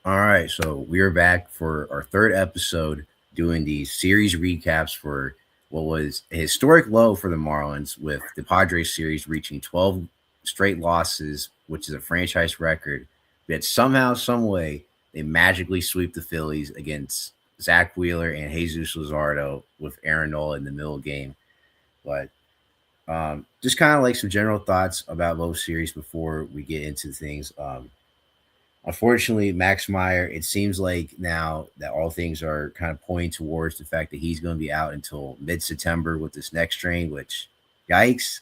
All right, so we are back for our third episode doing the series recaps for what was a historic low for the Marlins, with the Padres series reaching 12 straight losses, which is a franchise record. Yet somehow, some way, they magically sweep the Phillies against Zach Wheeler and Jesus Luzardo with Aaron Nola in the middle game. But just kind of like some general thoughts about both series before we get into things. Unfortunately, Max Meyer, it seems like now that all things are kind of pointing towards the fact that he's going to be out until mid September with this next strain, which, yikes.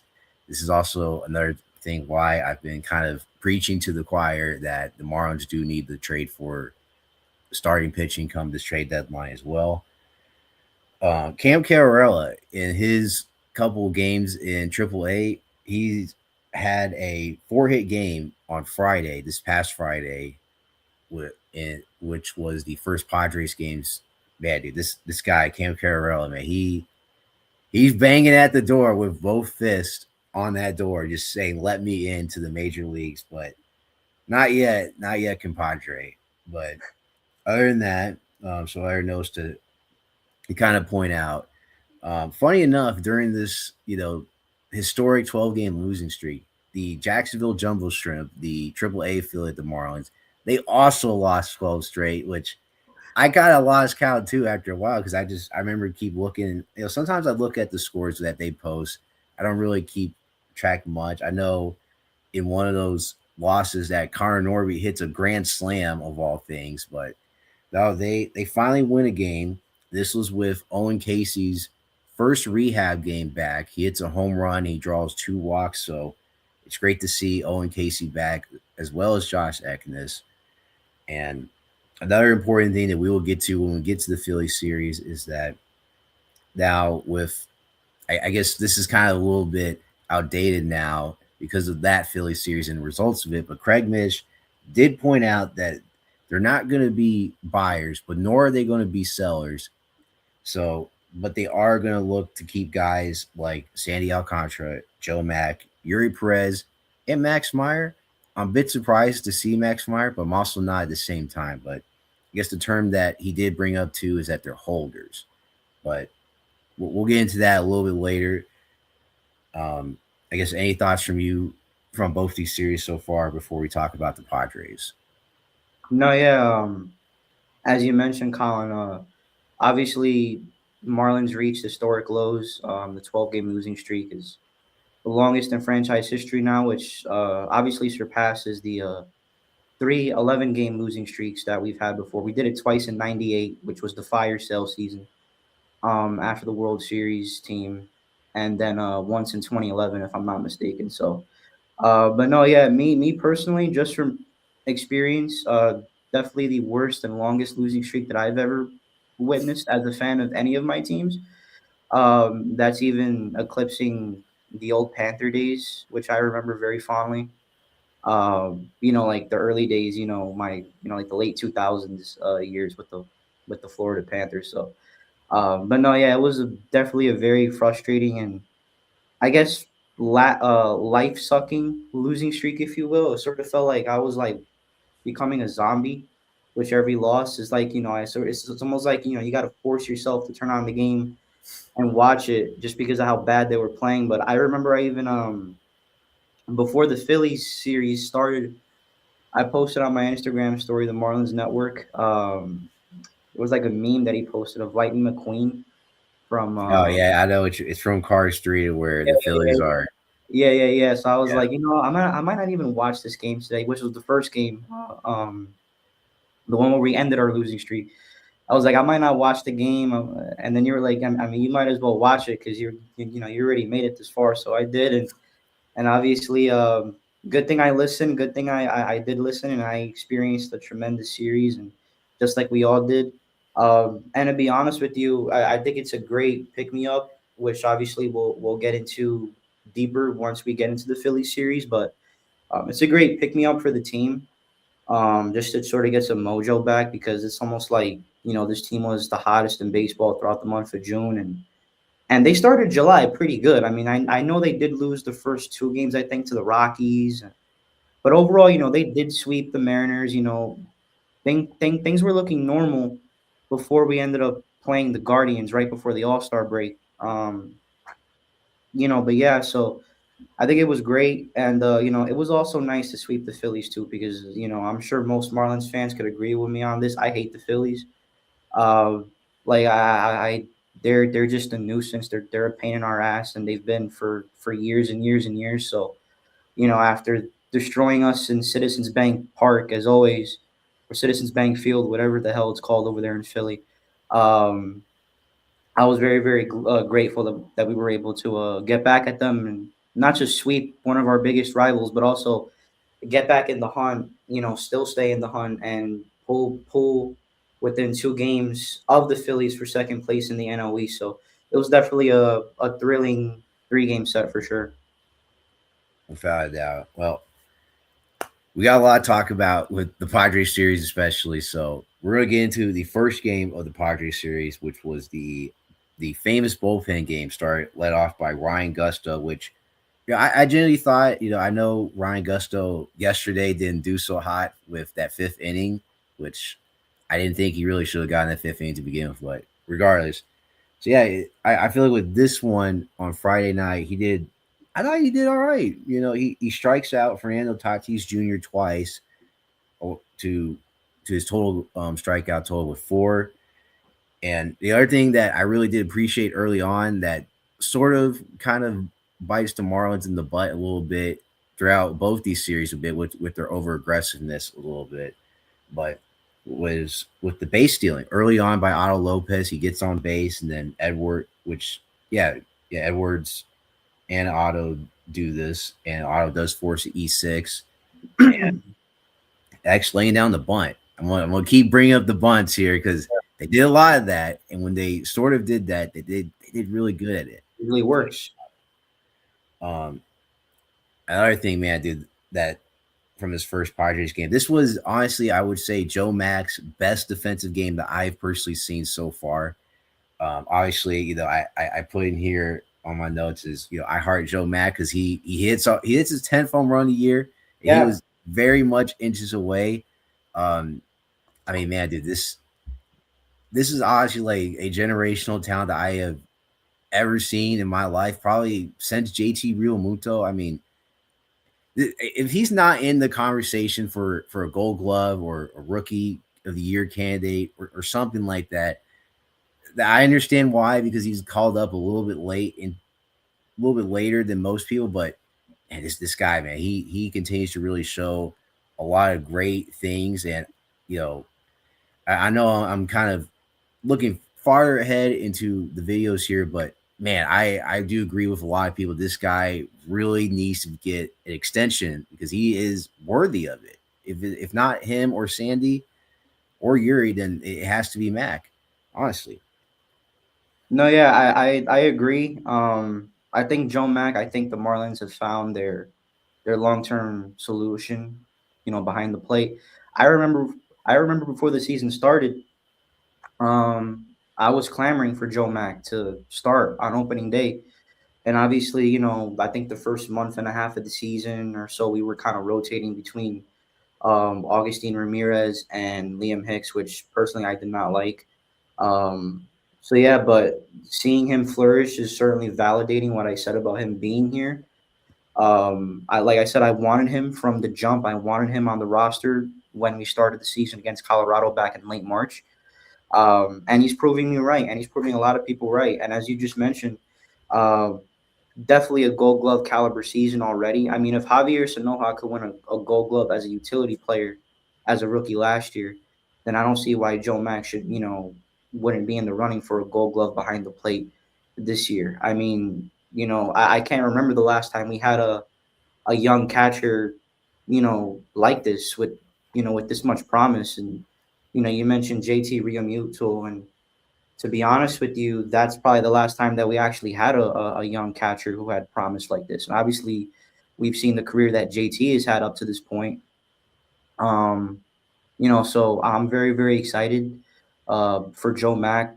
This is also another thing why I've been kind of preaching to the choir that the Marlins do need the trade for starting pitching come this trade deadline as well. Cam Carrella, in his couple games in AAA, he's had a 4-hit game on Friday, this past Friday, which was the first Padres games. Man, dude, this guy Cam Carrella, man, he's banging at the door with both fists on that door, just saying, "Let me into the major leagues." But not yet, compadre. But other than that, so other notes to kind of point out. Funny enough, during this, historic 12-game losing streak, the Jacksonville Jumbo Shrimp, the AAA affiliate of the Marlins, they also lost 12 straight, which I kind of lost count too after a while because I remember keep looking. Sometimes I look at the scores that they post. I don't really keep track much. I know in one of those losses that Connor Norby hits a grand slam of all things, but no, they finally win a game. This was with Owen Casey's first rehab game back. He hits a home run. He draws 2 walks. So it's great to see Owen Casey back as well as Josh Eknes. And another important thing that we will get to when we get to the Philly series is that now with, I guess this is kind of a little bit outdated now because of that Philly series and the results of it. But Craig Mish did point out that they're not going to be buyers, but nor are they going to be sellers. So, but they are going to look to keep guys like Sandy Alcantara, Joe Mack, Yuri Perez, and Max Meyer. I'm a bit surprised to see Max Meyer, but I'm also not at the same time. But I guess the term that he did bring up too is that they're holders. But we'll get into that a little bit later. I guess any thoughts from you from both these series so far before we talk about the Padres? No, yeah. As you mentioned, Colin, obviously Marlins reached historic lows. The 12-game losing streak is the longest in franchise history now, which obviously surpasses the three 11-game losing streaks that we've had before. We did it twice in '98, which was the fire sale season after the World Series team, and then once in 2011, if I'm not mistaken. So, but no, yeah, me personally, just from experience, definitely the worst and longest losing streak that I've ever witnessed as a fan of any of my teams. That's even eclipsing the old Panther days, which I remember very fondly. Like the early days, like the late 2000s years with the Florida Panthers. So, but no, yeah, it was definitely a very frustrating and I guess life sucking losing streak, if you will. It sort of felt like I was like becoming a zombie, which every loss is like, it's almost like, you got to force yourself to turn on the game and watch it just because of how bad they were playing. But I remember I even, before the Phillies series started, I posted on my Instagram story, the Marlins Network. It was like a meme that he posted of Lightning McQueen from, Oh yeah, I know it's from Car Street where yeah, the yeah, Phillies are. yeah. So I was Yeah. like, I might not even watch this game today, which was the first game, the one where we ended our losing streak. I was like, I might not watch the game, and then you were like, I mean, you might as well watch it because you already made it this far. So I did, and obviously, good thing I listened. Good thing I did listen, and I experienced a tremendous series, and just like we all did. And to be honest with you, I think it's a great pick me up, which obviously we'll get into deeper once we get into the Philly series. But it's a great pick me up for the team, just to sort of get some mojo back because it's almost like this team was the hottest in baseball throughout the month of June, and they started July pretty good. I mean, I know they did lose the first 2 games, I think, to the Rockies, but overall, they did sweep the Mariners. things were looking normal before we ended up playing the Guardians right before the All Star break. But yeah, so I think it was great, and it was also nice to sweep the Phillies too, because I'm sure most Marlins fans could agree with me on this. I hate the Phillies. Uh, like they're just a nuisance. They're a pain in our ass, and they've been for years and years and years. So after destroying us in Citizens Bank Park, as always, or Citizens Bank Field, whatever the hell it's called over there in Philly. Um, I was very, very grateful that we were able to get back at them and not just sweep one of our biggest rivals, but also get back in the hunt. Still stay in the hunt and pull within 2 games of the Phillies for second place in the NOE. So it was definitely a thrilling 3 game set for sure. without a doubt. Well, we got a lot to talk about with the Padres series, especially. So we're gonna get into the first game of the Padres series, which was the famous bullpen game, started led off by Ryan Gusto, which I genuinely thought, I know Ryan Gusto yesterday didn't do so hot with that fifth inning, which I didn't think he really should have gotten that fifth inning to begin with. But regardless, so yeah, I feel like with this one on Friday night, I thought he did all right. He strikes out Fernando Tatis Jr. twice to his total strikeout total with four. And the other thing that I really did appreciate early on that sort of kind of bites the Marlins in the butt a little bit throughout both these series a bit with their over aggressiveness a little bit, but was with the base stealing early on by Otto Lopez. He gets on base, and then Edward, which yeah, Edwards and Otto do this, and Otto does force an E6, and actually laying down the bunt. I'm gonna keep bringing up the bunts here because they did a lot of that, and when they sort of did that, they did really good at it. It really works. Um, Another thing, man, dude, that from his first Padres game, this was honestly, I would say, Joe Mack's best defensive game that I've personally seen so far. Obviously, I put in here on my notes is I heart Joe Mack because he hits his 10th home run a year, and he Yeah. was very much inches away. Um, I mean, man, dude, this is honestly like a generational talent that I have ever seen in my life, probably since JT Realmuto. I mean, if he's not in the conversation for a Gold Glove or a Rookie of the Year candidate or something like that, I understand why, because he's called up a little bit late and a little bit later than most people. But man, this guy, man, he continues to really show a lot of great things, and you know, I know I'm kind of looking farther ahead into the videos here, but man, I do agree with a lot of people. This guy really needs to get an extension because he is worthy of it. If not him or Sandy or Yuri, then it has to be Mac. Honestly, No, yeah, I agree. I think Joe Mack. I think the Marlins have found their long term solution. Behind the plate. I remember I remember before the season started. I was clamoring for Joe Mack to start on opening day, and obviously, I think the first month and a half of the season or so, we were kind of rotating between Augustine Ramirez and Liam Hicks, which personally I did not like. Um, so yeah, but seeing him flourish is certainly validating what I said about him being here. I like I said, I wanted him from the jump. I wanted him on the roster when we started the season against Colorado back in late March. And he's proving me right, and he's proving a lot of people right. And as you just mentioned, uh, definitely a Gold Glove caliber season already. I mean, if Javier Sanoja could win a Gold Glove as a utility player as a rookie last year, then I don't see why Joe Mack should, wouldn't be in the running for a Gold Glove behind the plate this year. I mean, I can't remember the last time we had a young catcher, like this with this much promise. And you mentioned JT Realmuto, and to be honest with you, that's probably the last time that we actually had a young catcher who had promise like this. And obviously, we've seen the career that JT has had up to this point. Um, so I'm very, very excited for Joe Mack.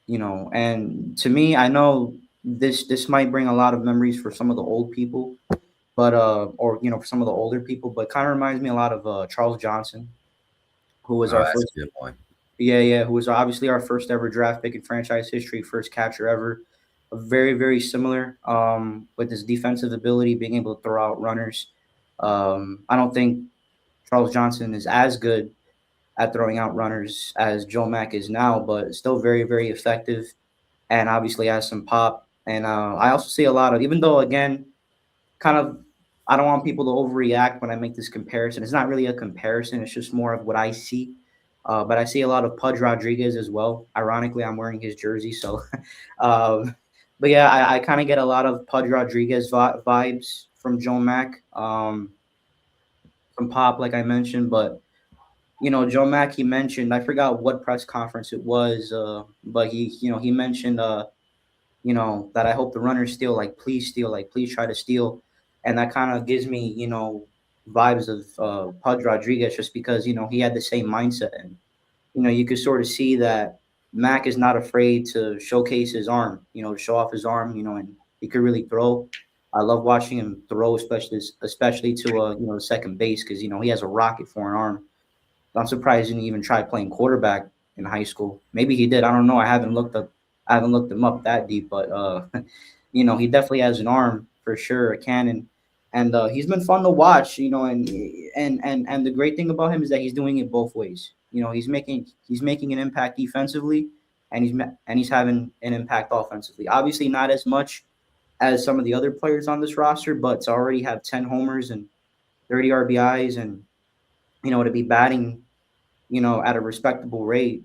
And to me, I know this might bring a lot of memories for some of the old people, but or for some of the older people, but kind of reminds me a lot of Charles Johnson. who was Oh, our that's first. a good one. Yeah, who was obviously our first ever draft pick in franchise history, first catcher ever. Very, very similar with his defensive ability, being able to throw out runners. I don't think Charles Johnson is as good at throwing out runners as Joe Mack is now, but still very, very effective and obviously has some pop. And I also see a lot of, even though, again, kind of, I don't want people to overreact when I make this comparison. It's not really a comparison, it's just more of what I see. But I see a lot of Pudge Rodriguez as well. Ironically, I'm wearing his jersey. So, um, but yeah, I kind of get a lot of Pudge Rodriguez vibes from Joe Mack, from Pop, like I mentioned. But Joe Mack, he mentioned, I forgot what press conference it was, but he mentioned, that I hope the runners steal, like please try to steal, and that kind of gives me, vibes of Pudge Rodriguez, just because he had the same mindset, and you could sort of see that Mack is not afraid to showcase his arm, to show off his arm, and he could really throw. I love watching him throw, especially to second base, because he has a rocket for an arm. I'm surprised he didn't even try playing quarterback in high school. Maybe he did. I don't know. I haven't looked him up that deep, but he definitely has an arm for sure, a cannon, and he's been fun to watch. And the great thing about him is that he's doing it both ways. He's making an impact defensively, and he's having an impact offensively. Obviously, not as much as some of the other players on this roster, but to already have 10 homers and 30 RBIs, and to be batting at a respectable rate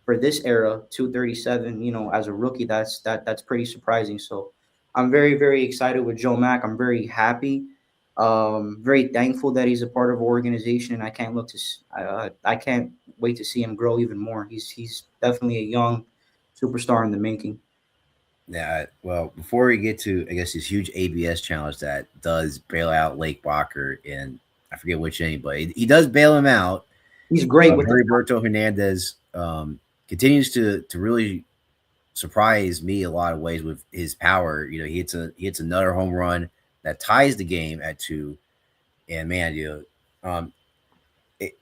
for this era, 237, as a rookie, that's pretty surprising. So I'm very, very excited with Joe Mack. I'm very happy, very thankful that he's a part of our organization, and I can't wait to see him grow even more. He's definitely a young superstar in the making. Yeah, well, before we get to, I guess, this huge ABS challenge that does bail out Lake Walker in, I forget which inning, but he does bail him out. He's great with the. Heriberto Hernandez continues to really surprise me a lot of ways with his power. He hits another home run that ties the game at 2, and man, um, it,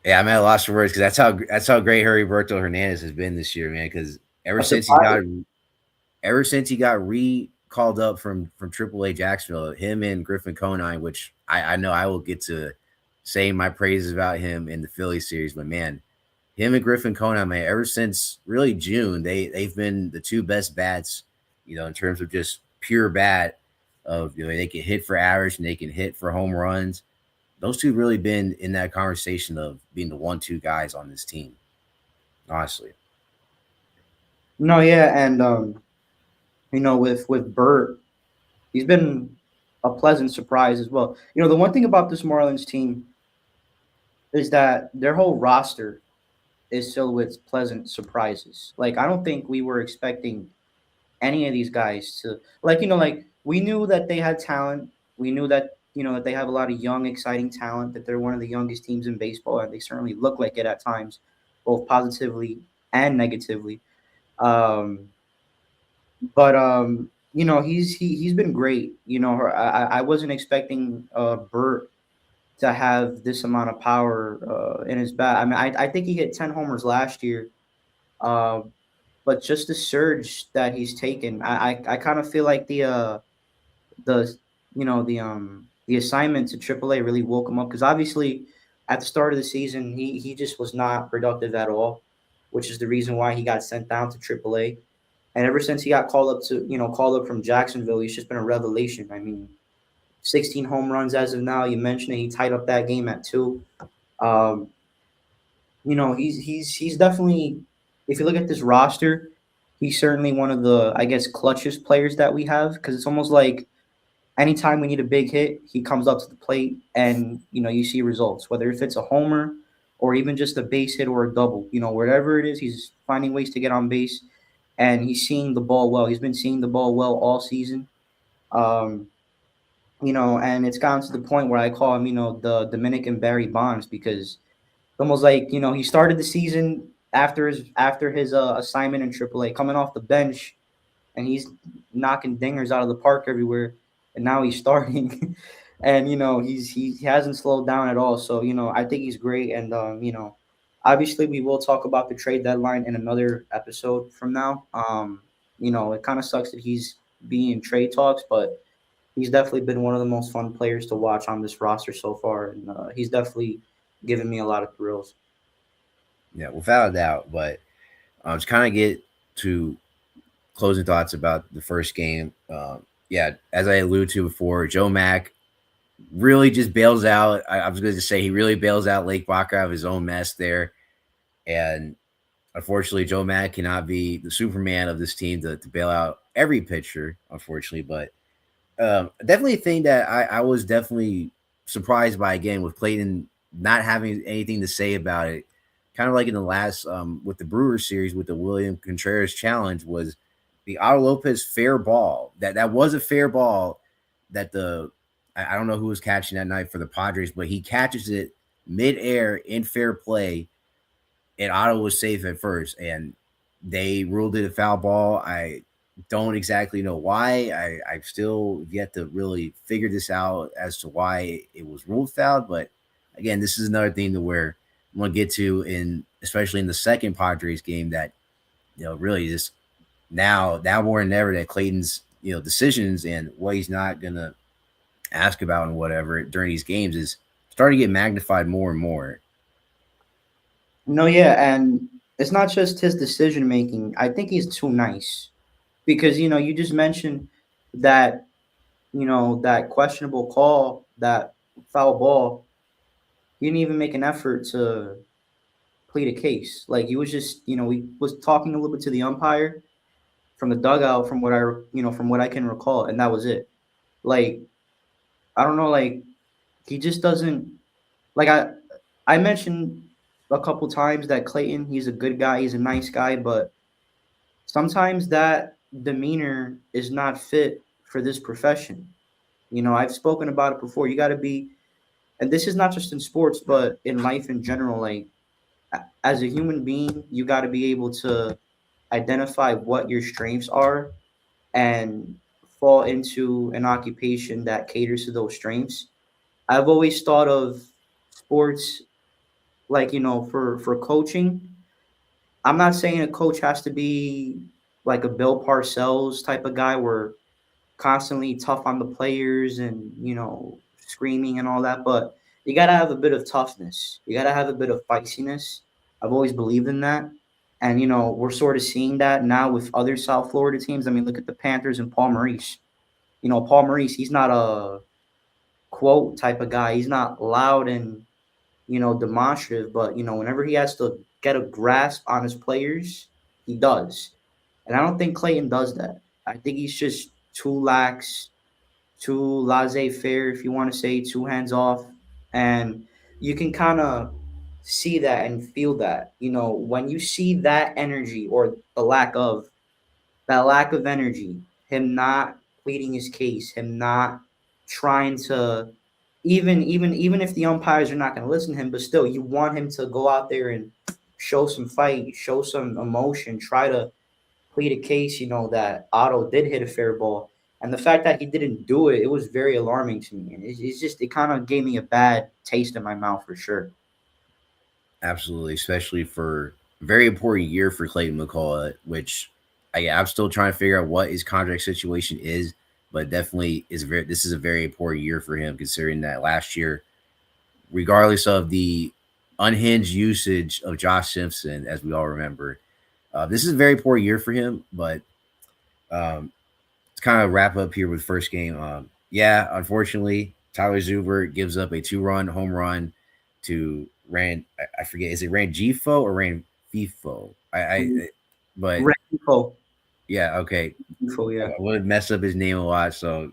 yeah, I'm at a loss for words because that's how great Heriberto Hernandez has been this year, man. Because ever A since he got surprise. ever since he got called up from AAA Jacksonville, him and Griffin Conine, which I know I will get to saying my praises about him in the Phillies series, but man, him and Griffin Conine, man, ever since really June, they've been the two best bats, in terms of just pure bat of they can hit for average and they can hit for home runs. Those two really been in that conversation of being the 1-2 guys on this team, honestly. No, yeah, and with Bert, he's been a pleasant surprise as well. The one thing about this Marlins team is that their whole roster is filled with pleasant surprises. Like, I don't think we were expecting any of these guys to, like we knew that they had talent. We knew that that they have a lot of young, exciting talent. That they're one of the youngest teams in baseball, and they certainly look like it at times, both positively and negatively. Um, but he's been great. I wasn't expecting Bert to have this amount of power in his bat. I mean, I think he hit 10 homers last year. Uh, but just the surge that he's taken, I kind of feel like the the assignment to AAA really woke him up, because obviously at the start of the season he just was not productive at all, which is the reason why he got sent down to AAA. And ever since he got called up from Jacksonville, he's just been a revelation. I mean, 16 home runs as of now. You mentioned it, he tied up that game at 2. Um, he's definitely, if you look at this roster, he's certainly one of the, I guess, clutchest players that we have, because it's almost like anytime we need a big hit, he comes up to the plate, and you see results, whether if it's a homer or even just a base hit or a double, wherever it is, he's finding ways to get on base, and he's seeing the ball well. He's been seeing the ball well all season. Um, and it's gotten to the point where I call him, the Dominican Barry Bonds, because almost like he started the season after his assignment in AAA, coming off the bench, and he's knocking dingers out of the park everywhere, and now he's starting. and he hasn't slowed down at all. So I think he's great, and obviously we will talk about the trade deadline in another episode from now. It kind of sucks that he's being in trade talks, but he's definitely been one of the most fun players to watch on this roster so far, and he's definitely given me a lot of thrills. Yeah, without a doubt. But to kind of get to closing thoughts about the first game. Yeah, as I alluded to before, Joe Mack really just bails out. I was going to say he really bails out Lake Baca out of his own mess there. And unfortunately, Joe Mack cannot be the Superman of this team to bail out every pitcher, unfortunately. But definitely a thing that I was definitely surprised by again with Clayton not having anything to say about it. Kind of like in the last with the Brewers series with the William Contreras challenge was the Otto Lopez fair ball. That was a fair ball that I don't know who was catching that night for the Padres, but he catches it midair in fair play, and Otto was safe at first, and they ruled it a foul ball. I don't exactly know why. I've still yet to really figure this out as to why it was ruled foul. But again, this is another thing to where I'm gonna get to in especially in the second Padres game that really just now more than ever that Clayton's decisions and what he's not gonna ask about and whatever during these games is starting to get magnified more and more. No, yeah, and it's not just his decision making. I think he's too nice because you just mentioned that that questionable call, that foul ball. He didn't even make an effort to plead a case. Like he was just he was talking a little bit to the umpire from the dugout, from what I can recall, and that was it. Like I don't know, like he just doesn't like I mentioned a couple times that Clayton, he's a good guy, he's a nice guy, but sometimes that demeanor is not fit for this profession. I've spoken about it before. You got to be, and this is not just in sports, but in life in general. Like, as a human being, you got to be able to identify what your strengths are and fall into an occupation that caters to those strengths. I've always thought of sports like, for coaching. I'm not saying a coach has to be like a Bill Parcells type of guy where constantly tough on the players and screaming and all that, but you got to have a bit of toughness. You got to have a bit of feistiness. I've always believed in that. And we're sort of seeing that now with other South Florida teams. I mean, look at the Panthers and Paul Maurice. Paul Maurice, he's not a quote type of guy. He's not loud and demonstrative, but whenever he has to get a grasp on his players, he does. And I don't think Clayton does that. I think he's just too lax, too laissez-faire, if you want to say, too hands off, and you can kind of see that and feel that. When you see that energy or the lack of energy, him not pleading his case, him not trying to even if the umpires are not going to listen to him, but still you want him to go out there and show some fight, show some emotion, try to plead a case, that Otto did hit a fair ball. And the fact that he didn't do it, it was very alarming to me. And it's just, it kind of gave me a bad taste in my mouth for sure. Absolutely, especially for a very important year for Clayton McCullough, which I'm still trying to figure out what his contract situation is, but definitely this is a very important year for him considering that last year, regardless of the unhinged usage of Josh Simpson, as we all remember, this is a very poor year for him. But let's kind of wrap up here with first game. Yeah, unfortunately, Tyler Zuber gives up a 2-run home run to Rand. I forget, is it Rand Gifo or Rand Fifo? But Renfro, yeah, okay. I yeah. would mess up his name a lot, so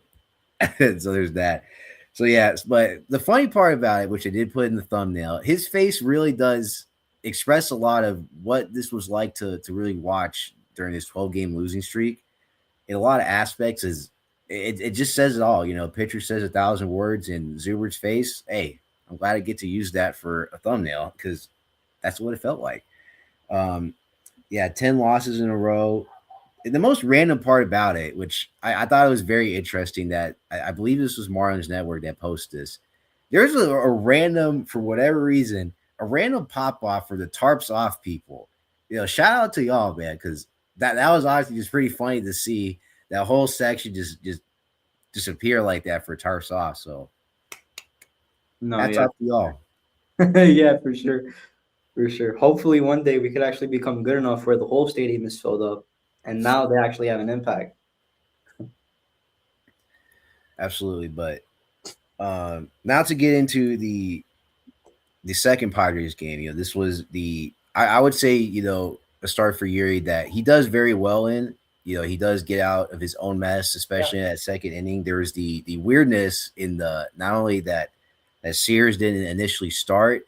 so there's that. So yeah, but the funny part about it, which I did put in the thumbnail, his face really does express a lot of what this was like to really watch during this 12-game losing streak. In a lot of aspects, is it just says it all. Pitcher says 1,000 words in Zuber's face. Hey, I'm glad I get to use that for a thumbnail because that's what it felt like. Um, yeah, 10 losses in a row. the most random part about it, which I thought it was very interesting, that I believe this was Marlins Network that posted this. There's a random, for whatever reason, a random pop off for the tarps off people. Shout out to y'all, man, because that was honestly just pretty funny to see that whole section just disappear like that for tarps off. So No, hats yeah, off to y'all. yeah, for sure, for sure. Hopefully, one day we could actually become good enough where the whole stadium is filled up, and now they actually have an impact. Absolutely. But now to get into the second Padres game, this was I would say, a start for Yuri that he does very well in. He does get out of his own mess, Yeah. especially in that second inning. There was the weirdness in the not only that Sears didn't initially start,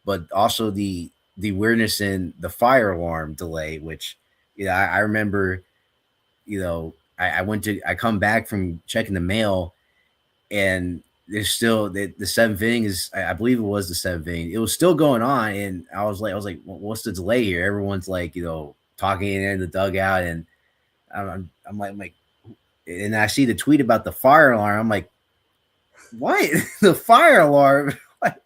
but also the weirdness in the fire alarm delay, which I remember, I come back from checking the mail, and there's still the seventh inning is, I believe it was the seventh inning. It was still going on, and I was like, what's the delay here? Everyone's like, talking in the dugout, and I'm like, and I see the tweet about the fire alarm. I'm like, what? The fire alarm? What?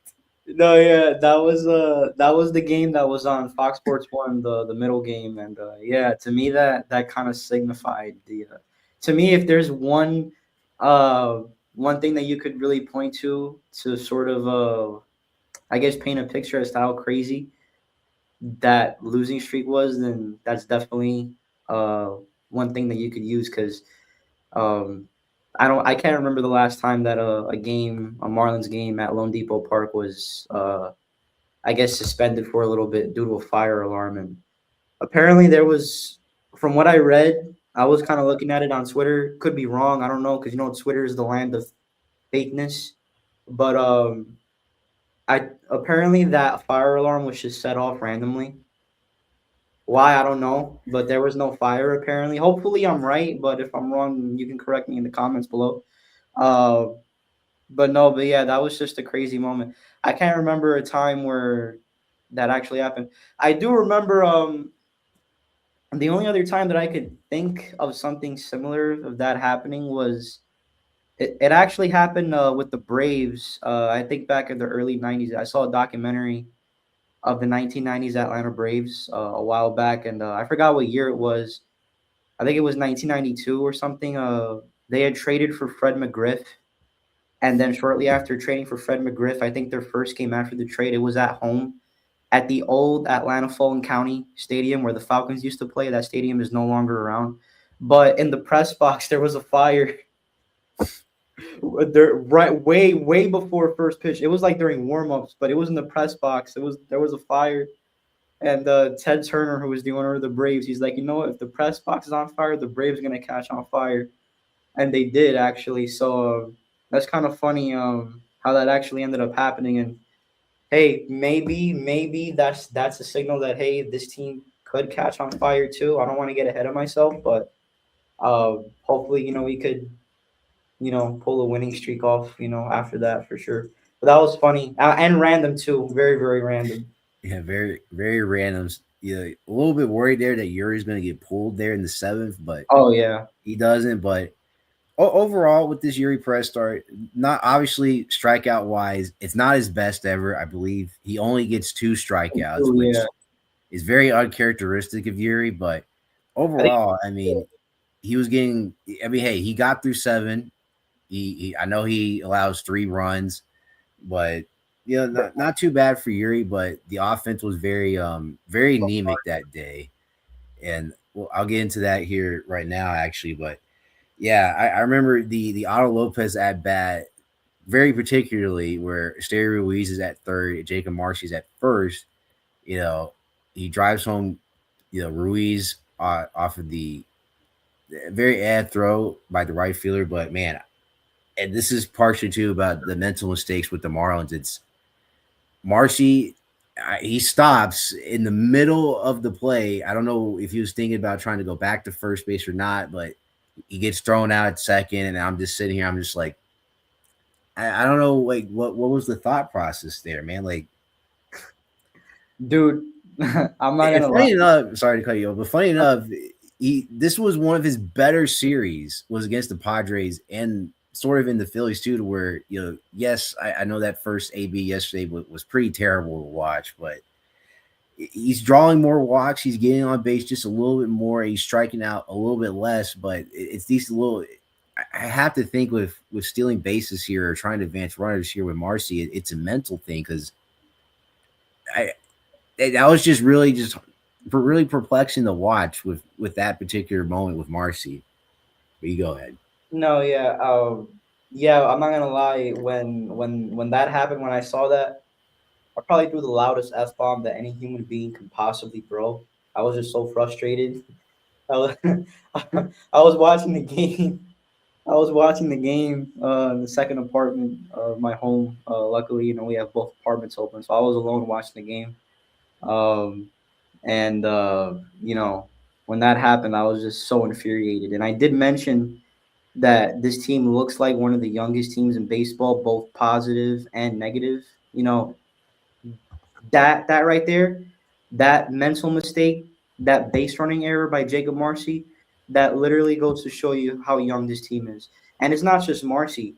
No, yeah, that was the game that was on Fox Sports One, the middle game, and yeah, to me that kind of signified the. To me, if there's uh, one thing that you could really point to sort of I guess paint a picture as to how crazy that losing streak was, then that's definitely uh one thing that you could use because um I can't remember the last time that a Marlins game at Lone Depot Park was I guess suspended for a little bit due to a fire alarm. And apparently there was, from what I read, I was kind of looking at it on Twitter. Could be wrong. I don't know because Twitter is the land of fakeness. But I apparently that fire alarm was just set off randomly. Why I don't know, but there was no fire apparently. Hopefully I'm right, but if I'm wrong, you can correct me in the comments below. Uh, but no, but yeah, that was just a crazy moment. I can't remember a time where that actually happened. I do remember the only other time that I could think of something similar of that happening was it actually happened with the Braves. I think back in the early 90s. I saw a documentary of the 1990s Atlanta Braves a while back, and I forgot what year it was. I think it was 1992 or something. They had traded for Fred McGriff, and then shortly after trading for Fred McGriff, I think their first game after the trade, it was at home at the old Atlanta Fulton County Stadium where the Falcons used to play. That stadium is no longer around. But in the press box, there was a fire there right way before first pitch. It was like during warm-ups, but it was in the press box. There was a fire. And Ted Turner, who was the owner of the Braves, he's like, if the press box is on fire, the Braves are gonna catch on fire, and they did actually. So that's kind of funny how that actually ended up happening. And hey, maybe that's a signal that hey, this team could catch on fire too. I don't want to get ahead of myself, but hopefully, we could, pull a winning streak off, after that for sure. But that was funny and random too, very very random. Yeah, very very random. Yeah, a little bit worried there that Yuri's going to get pulled there in the seventh, but Oh yeah, he doesn't. But overall, with this Yuri Perez start, not obviously strikeout wise, it's not his best ever. I believe he only gets two strikeouts, oh, yeah. which is very uncharacteristic of Yuri. But I think overall, I mean, he was getting. I mean, hey, he got through seven. I know he allows 3 runs, but not too bad for Yuri. But the offense was very anemic that day, and well, I'll get into that here right now, actually. But yeah, I remember the Otto Lopez at bat very particularly, where Esteury Ruiz is at third, Jacob Marcy's at first. You know, he drives home, Ruiz off of the very ad throw by the right fielder. But man, and this is partially too about the mental mistakes with the Marlins. It's Marcy. He stops in the middle of the play. I don't know if he was thinking about trying to go back to first base or not, but he gets thrown out at second, and I'm just sitting here. I'm just like, I don't know, like what was the thought process there, man? Like, dude, I'm not and gonna lie. funny enough, sorry to cut you off, but funny enough, this was one of his better series was against the Padres and sort of in the Phillies too, to where yes, I know that first AB yesterday was pretty terrible to watch, but he's drawing more walks, he's getting on base just a little bit more, he's striking out a little bit less, but it's these little. I have to think with stealing bases here or trying to advance runners here with Marcy, it's a mental thing because I that was just really perplexing to watch with that particular moment with Marcy. But you go ahead. No, yeah, yeah. I'm not gonna lie. When that happened, when I saw that, I probably threw the loudest f bomb that any human being can possibly throw. I was just so frustrated. I was, I was watching the game. I was watching the game in the second apartment of my home. Luckily, we have both apartments open, so I was alone watching the game. Um, and when that happened, I was just so infuriated. And I did mention that this team looks like one of the youngest teams in baseball, both positive and negative. That right there, that mental mistake, that base running error by Jacob Marcy, that literally goes to show you how young this team is. And it's not just Marcy,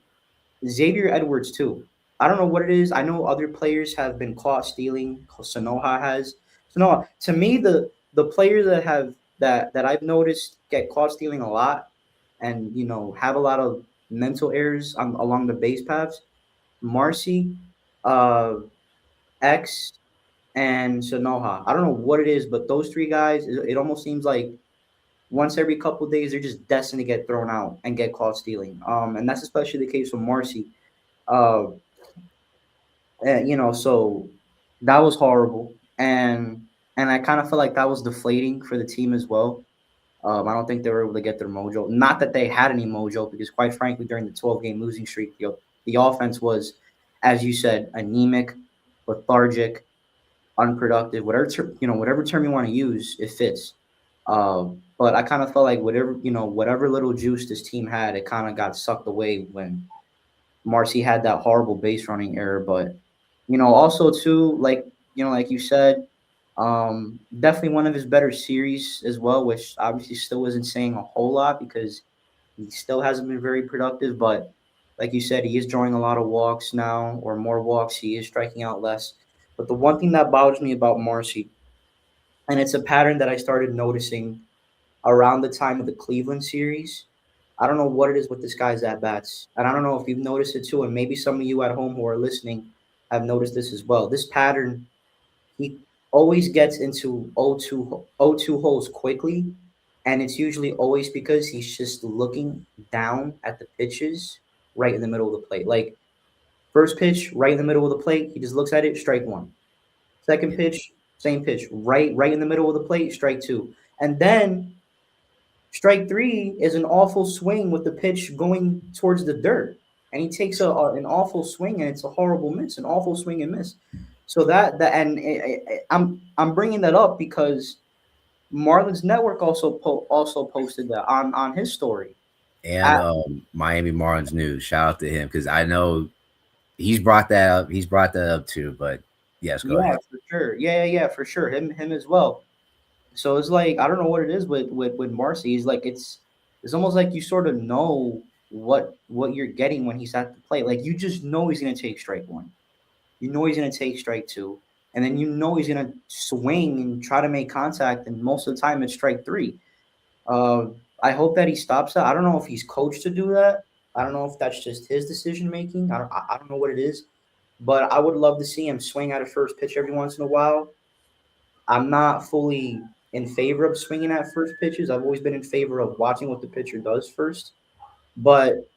Xavier Edwards too. I don't know what it is. I know other players have been caught stealing. Sanoha has. Sanoha, to me, the players that I've noticed get caught stealing a lot, and have a lot of mental errors along the base paths. Marcy, uh, X, and Sanoha. I don't know what it is, but those three guys, it almost seems like once every couple of days they're just destined to get thrown out and get caught stealing. And that's especially the case with Marcy. Uh, so that was horrible, and I kind of feel like that was deflating for the team as well. I don't think they were able to get their mojo. Not that they had any mojo, because quite frankly, during the 12-game losing streak, the offense was, as you said, anemic, lethargic, unproductive, whatever term you want to use, it fits. But I kind of felt like whatever little juice this team had, it kind of got sucked away when Marcy had that horrible base running error. But also too, like you said, definitely one of his better series as well, which obviously still isn't saying a whole lot because he still hasn't been very productive. But like you said, he is drawing a lot of walks now, or more walks. He is striking out less. But the one thing that bothers me about Marcy, and it's a pattern that I started noticing around the time of the Cleveland series. I don't know what it is with this guy's at bats, and I don't know if you've noticed it too, and maybe some of you at home who are listening have noticed this as well. This pattern, he always gets into 0-2 holes quickly, and it's usually always because he's just looking down at the pitches right in the middle of the plate. Like first pitch, right in the middle of the plate, he just looks at it, strike one. Second pitch, same pitch, right in the middle of the plate, strike two. And then strike three is an awful swing with the pitch going towards the dirt, and he takes an awful swing, and it's a horrible miss, an awful swing and miss. So I'm bringing that up because Marlins Network also posted that on his story. And Miami Marlins news. Shout out to him because I know he's brought that up. He's brought that up too. But yes, go Yeah, ahead. for sure. Yeah, for sure. Him as well. So it's like I don't know what it is with Marcy. He's like it's almost like you sort of know what you're getting when he's at the plate. Like you just know he's gonna take strike one. You know he's gonna take strike two. And then you know he's gonna swing and try to make contact, and most of the time it's strike three. Uh, I hope that he stops that. I don't know if he's coached to do that. I don't know if that's just his decision making. I don't know what it is, but I would love to see him swing at a first pitch every once in a while. I'm not fully in favor of swinging at first pitches. I've always been in favor of watching what the pitcher does first. But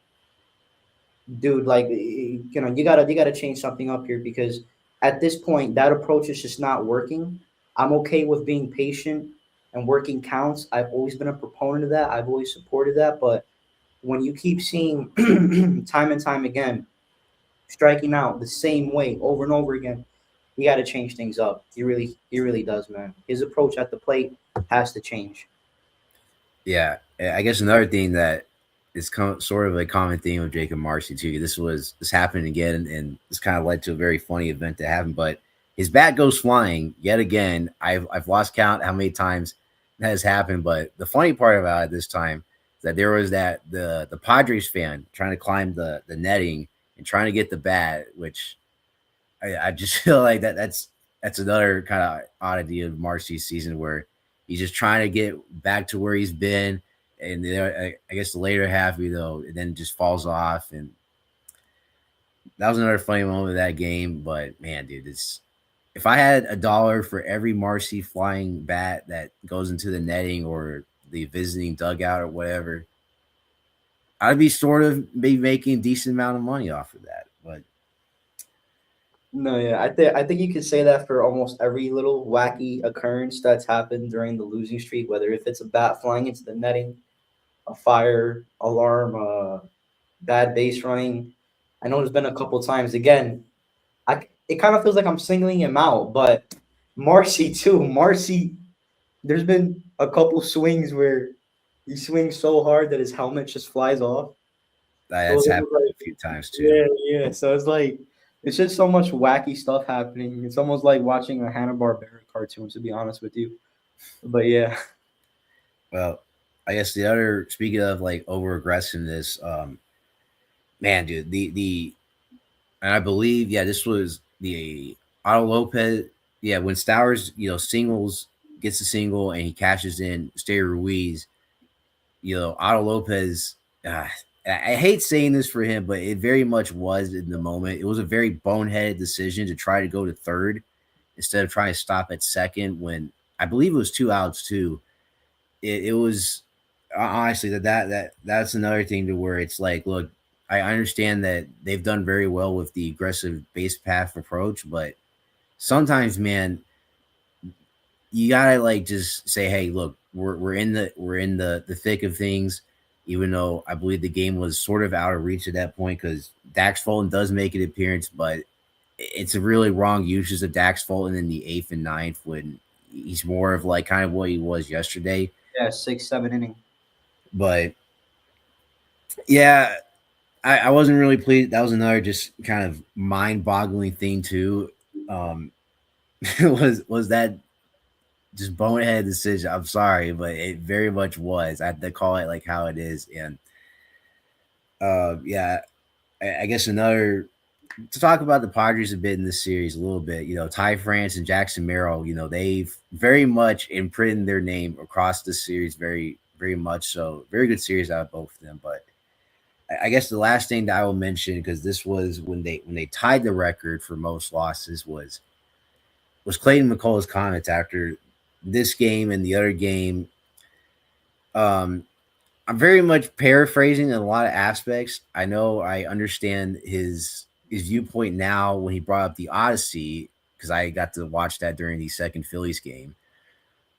dude, like you gotta change something up here because at this point that approach is just not working. I'm okay with being patient and working counts. I've always been a proponent of that. I've always supported that. But when you keep seeing time and time again striking out the same way over and over again, he got to change things up. He really does, man. His approach at the plate has to change. Yeah, I guess another thing that is sort of a common theme of Jacob Marcy too. This happened again, and this kind of led to a very funny event that happened. But his bat goes flying yet again. I've lost count how many times has happened. But the funny part about it this time is that there was the Padres fan trying to climb the netting and trying to get the bat, which I just feel like that's another kind of oddity of Marcy's season where he's just trying to get back to where he's been, and I guess the later half, and then just falls off, and that was another funny moment of that game. But man, dude, it's if I had $1 for every Marcy flying bat that goes into the netting or the visiting dugout or whatever, I'd be sort of be making a decent amount of money off of that. But No, yeah, I think you could say that for almost every little wacky occurrence that's happened during the losing streak, whether if it's a bat flying into the netting, a fire alarm, bad base running. I know there's been a couple times. Again, it kind of feels like I'm singling him out, but Marcy too. Marcy, there's been a couple swings where he swings so hard that his helmet just flies off. So that's it's happened like, a few times too. yeah, yeah. So it's like it's just so much wacky stuff happening. It's almost like watching a Hanna-Barbera cartoon, to be honest with you. But yeah, Well, I guess the other speaking of like over aggressiveness, man, dude, the and I believe this was the Otto Lopez, when Stowers singles gets a single and he cashes in Stay Ruiz, Otto Lopez. I hate saying this for him, but it very much was in the moment. It was a very boneheaded decision to try to go to third instead of trying to stop at second when I believe it was 2 outs too. It was honestly that's another thing to where it's like, look, I understand that they've done very well with the aggressive base path approach, but sometimes, man, you gotta like just say, hey, look, we're in the thick of things. Even though I believe the game was sort of out of reach at that point, because Dax Fulton does make an appearance, but it's a really wrong usage of Dax Fulton in the eighth and ninth when he's more of like kind of what he was yesterday. yeah, 6, 7 inning. But yeah, I wasn't really pleased. That was another just kind of mind boggling thing too. Um, was that just bonehead decision? I'm sorry, but it very much was. I had to call it like how it is, and yeah, I guess another to talk about the Padres a bit in this series a little bit. Ty France and Jackson Merrill. They've very much imprinted their name across the series, very very much so. Very good series out of both of them, but I guess the last thing that I will mention, because this was when they tied the record for most losses, was Clayton McCullough's comments after this game and the other game. Um, I'm very much paraphrasing in a lot of aspects. I know I understand his viewpoint now when he brought up the Odyssey, because I got to watch that during the second Phillies game.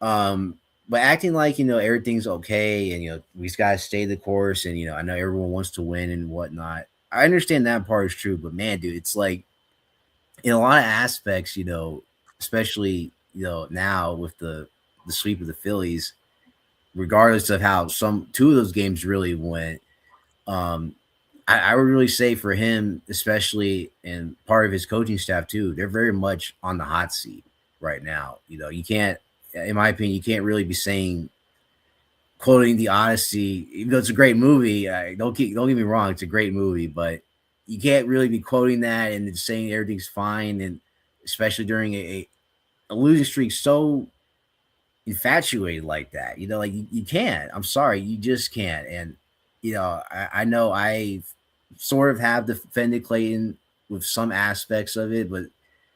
Um, but acting like everything's okay and we just gotta stay the course, and I know everyone wants to win and whatnot. I understand that part is true, but man, dude, it's like in a lot of aspects, especially now with the sweep of the Phillies, regardless of how some two of those games really went. um, I would really say for him, especially and part of his coaching staff too, they're very much on the hot seat right now. You can't, in my opinion, you can't really be saying quoting the Odyssey, even though it's a great movie. Don't get me wrong, it's a great movie, but you can't really be quoting that and saying everything's fine, and especially during a losing streak so infatuated like that. Like you can't. I'm sorry, you just can't. And I know I sort of have defended Clayton with some aspects of it, but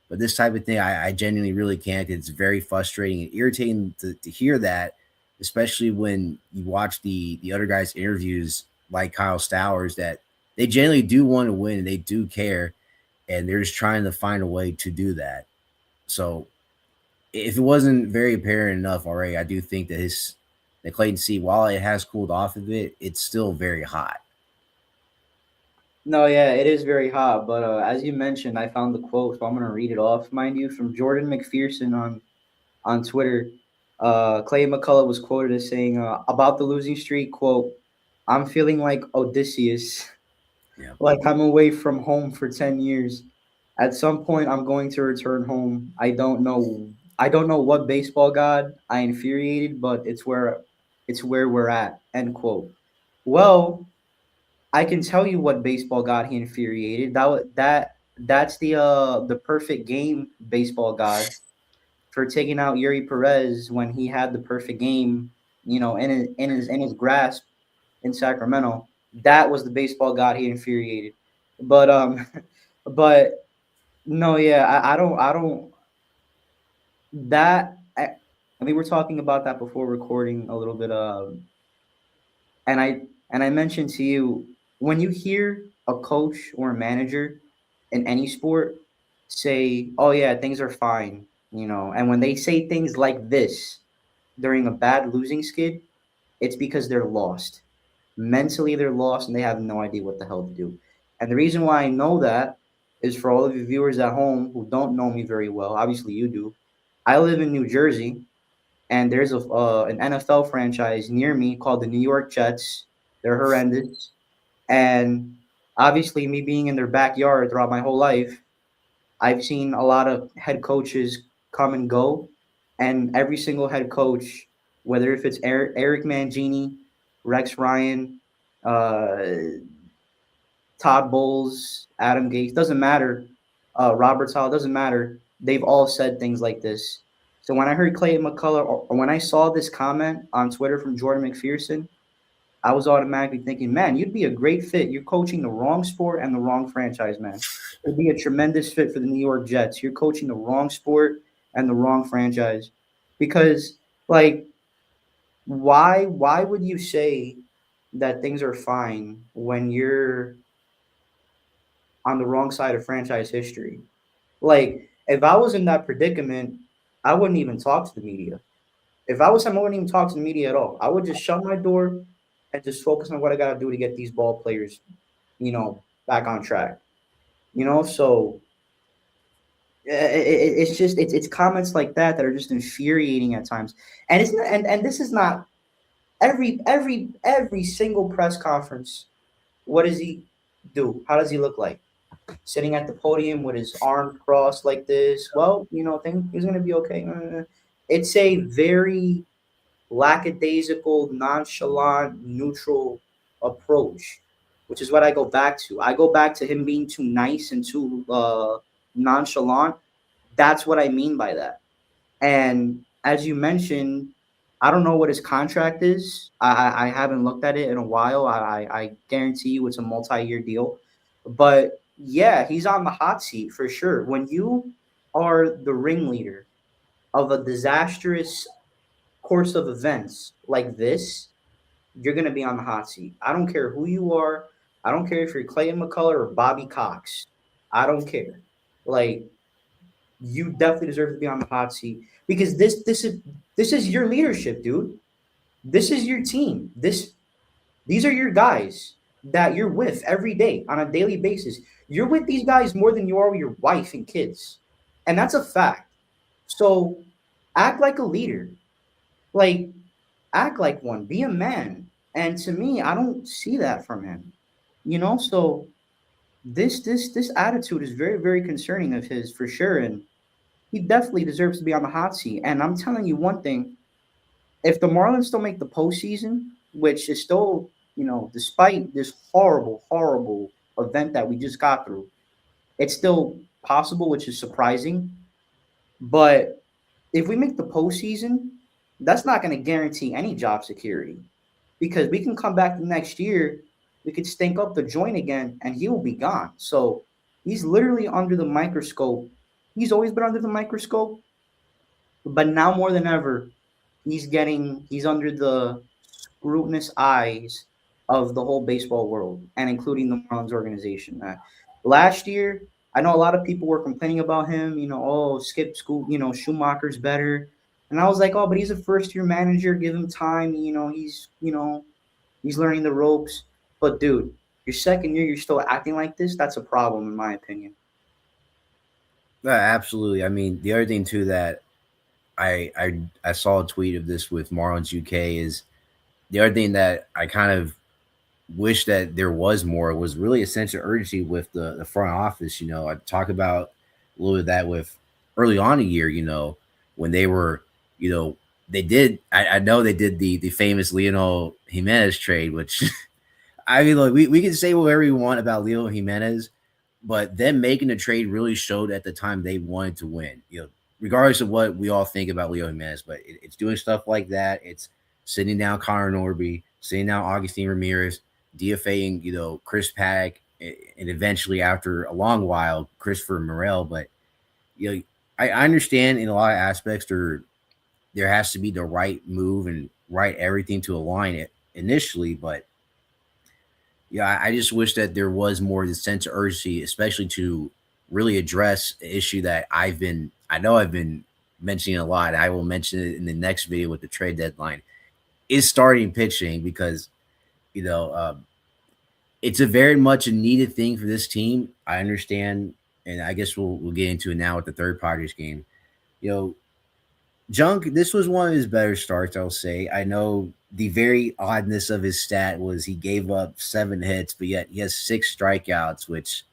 this type of thing, I genuinely really can't. It's very frustrating and irritating to hear that, especially when you watch the other guys' interviews, like Kyle Stowers, that they generally do want to win and they do care, and they're just trying to find a way to do that. So if it wasn't very apparent enough already, I do think that that Clayton C, while it has cooled off a bit, it's still very hot. No, yeah, it is very hot. But as you mentioned, I found the quote, so I'm gonna read it off, mind you, from Jordan McPherson on Twitter. Clay McCullough was quoted as saying about the losing streak, quote, "I'm feeling like Odysseus, Yeah. like I'm away from home for 10 years. At some point, I'm going to return home. I don't know what baseball god I infuriated, but it's where we're at. End quote. Well, I can tell you what baseball god he infuriated. That's the perfect game baseball god for taking out Yuri Perez when he had the perfect game, in his grasp in Sacramento. That was the baseball god he infuriated. But but no, yeah, I don't that I mean, we're talking about that before recording a little bit. And I mentioned to you, when you hear a coach or a manager in any sport say, "Oh yeah, things are fine," and when they say things like this during a bad losing skid, it's because they're lost. Mentally, they're lost and they have no idea what the hell to do. And the reason why I know that is for all of you viewers at home who don't know me very well. Obviously, you do. I live in New Jersey, and there's an NFL franchise near me called the New York Jets. They're horrendous, and obviously, me being in their backyard throughout my whole life, I've seen a lot of head coaches come and go, and every single head coach, whether if it's Eric Mangini, Rex Ryan, uh, Todd Bowles, Adam Gates, doesn't matter, Robert Sala, doesn't matter. They've all said things like this. So when I heard Clayton McCullough, or when I saw this comment on Twitter from Jordan McPherson, I was automatically thinking, man, you'd be a great fit. You're coaching the wrong sport and the wrong franchise, man. It'd be a tremendous fit for the New York Jets. You're coaching the wrong sport and the wrong franchise. Because, like, why would you say that things are fine when you're on the wrong side of franchise history? Like, if I was in that predicament, I wouldn't even talk to the media. If I was him, I wouldn't even talk to the media at all. I would just shut my door and just focus on what I got to do to get these ball players, back on track. So it's just it's comments like that are just infuriating at times. And it's not, and this is not every single press conference. What does he do? How does he look like? Sitting at the podium with his arms crossed like this. Well, think he's gonna be okay. It's a very lackadaisical, nonchalant, neutral approach, which is what I go back to. I go back to him being too nice and too nonchalant. That's what I mean by that. And as you mentioned, I don't know what his contract is. I haven't looked at it in a while. I guarantee you it's a multi-year deal. But yeah, he's on the hot seat for sure. When you are the ringleader of a disastrous course of events like this, you're going to be on the hot seat. I don't care who you are. I don't care if you're Clayton McCullough or Bobby Cox. I don't care. Like, you definitely deserve to be on the hot seat because this is your leadership, dude. This is your team. These are your guys that you're with every day on a daily basis. You're with these guys more than you are with your wife and kids. And that's a fact. So act like a leader. Like, act like one. Be a man. And to me, I don't see that from him. So this attitude is very, very concerning of his for sure. And he definitely deserves to be on the hot seat. And I'm telling you one thing, if the Marlins still make the postseason, which is still, despite this horrible, horrible event that we just got through, it's still possible, which is surprising. But if we make the postseason, that's not going to guarantee any job security because we can come back the next year, we could stink up the joint again, and he will be gone. So he's literally under the microscope. He's always been under the microscope, but now more than ever, he's under the scrutinous eyes of the whole baseball world and including the Marlins organization. Last year, I know a lot of people were complaining about him, oh, skip school, Schumacher's better. And I was like, oh, but he's a first year manager, give him time, he's learning the ropes. But dude, your second year you're still acting like this, that's a problem in my opinion. Yeah, absolutely. I mean, the other thing too that I saw a tweet of this with Marlins UK is the other thing that I kind of wish that there was more was really a sense of urgency with the front office. I talk about a little bit of that with early on the year. when they were, you know, they did. I know they did the famous Lionel Jimenez trade, which I mean, look, we can say whatever we want about Leo Jimenez, but them making the trade really showed at the time they wanted to win. Regardless of what we all think about Leo Jimenez, but it's doing stuff like that. It's sitting down Connor Norby, sitting down Augustine Ramirez, DFAing Chris Paddock, and eventually after a long while Christopher Morel. But I understand in a lot of aspects there has to be the right move and right everything to align it initially, but yeah, I just wish that there was more of the sense of urgency, especially to really address the issue that I know I've been mentioning a lot. I will mention it in the next video with the trade deadline. Is starting pitching because you know uh, it's a very much a needed thing for this team. I understand, and I guess we'll get into it now with the third Padres game. You know, Junk, this was one of his better starts, I'll say. I know the very oddness of his stat was he gave up 7 hits, but yet he has 6 strikeouts, which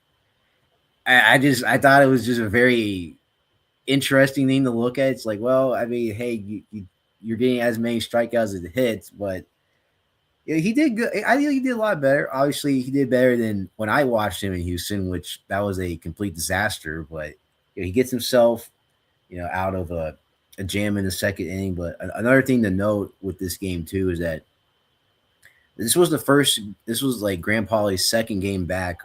I thought it was just a very interesting thing to look at. It's like, well, I mean, hey, you're getting as many strikeouts as hits, but yeah, he did good. I think he did a lot better. Obviously, he did better than when I watched him in Houston, which that was a complete disaster. But he gets himself out of a jam in the second inning. But another thing to note with this game too is that this was like Grant Pauley's second game back,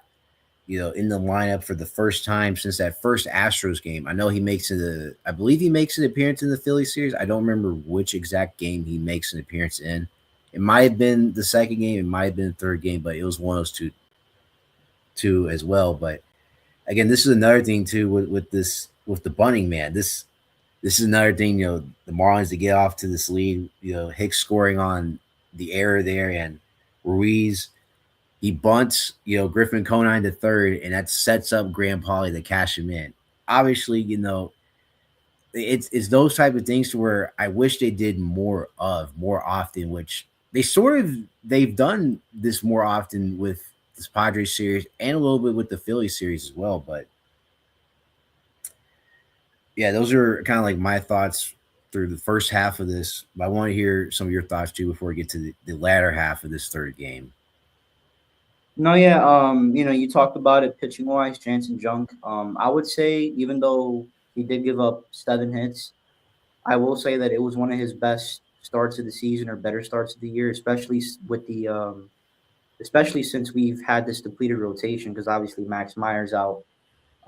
in the lineup for the first time since that first Astros game. I believe he makes an appearance in the Phillies series. I don't remember which exact game he makes an appearance in. It might have been the second game, it might have been the third game, but it was one of those two as well. But again, this is another thing too with the bunting, man. This is another thing, the Marlins to get off to this lead, Hicks scoring on the error there, and Ruiz, he bunts, Griffin Conine to third, and that sets up Grant Pauley to cash him in. Obviously, it's those type of things to where I wish they did more often, which they've done this more often with this Padres series and a little bit with the Phillies series as well. But yeah, those are kind of like my thoughts through the first half of this. But I want to hear some of your thoughts too before we get to the latter half of this third game. No, yeah, you talked about it pitching wise, Jansen Junk. I would say even though he did give up 7 hits, I will say that it was one of his best starts of the season or better starts of the year, especially with especially since we've had this depleted rotation because obviously Max Meyer's out,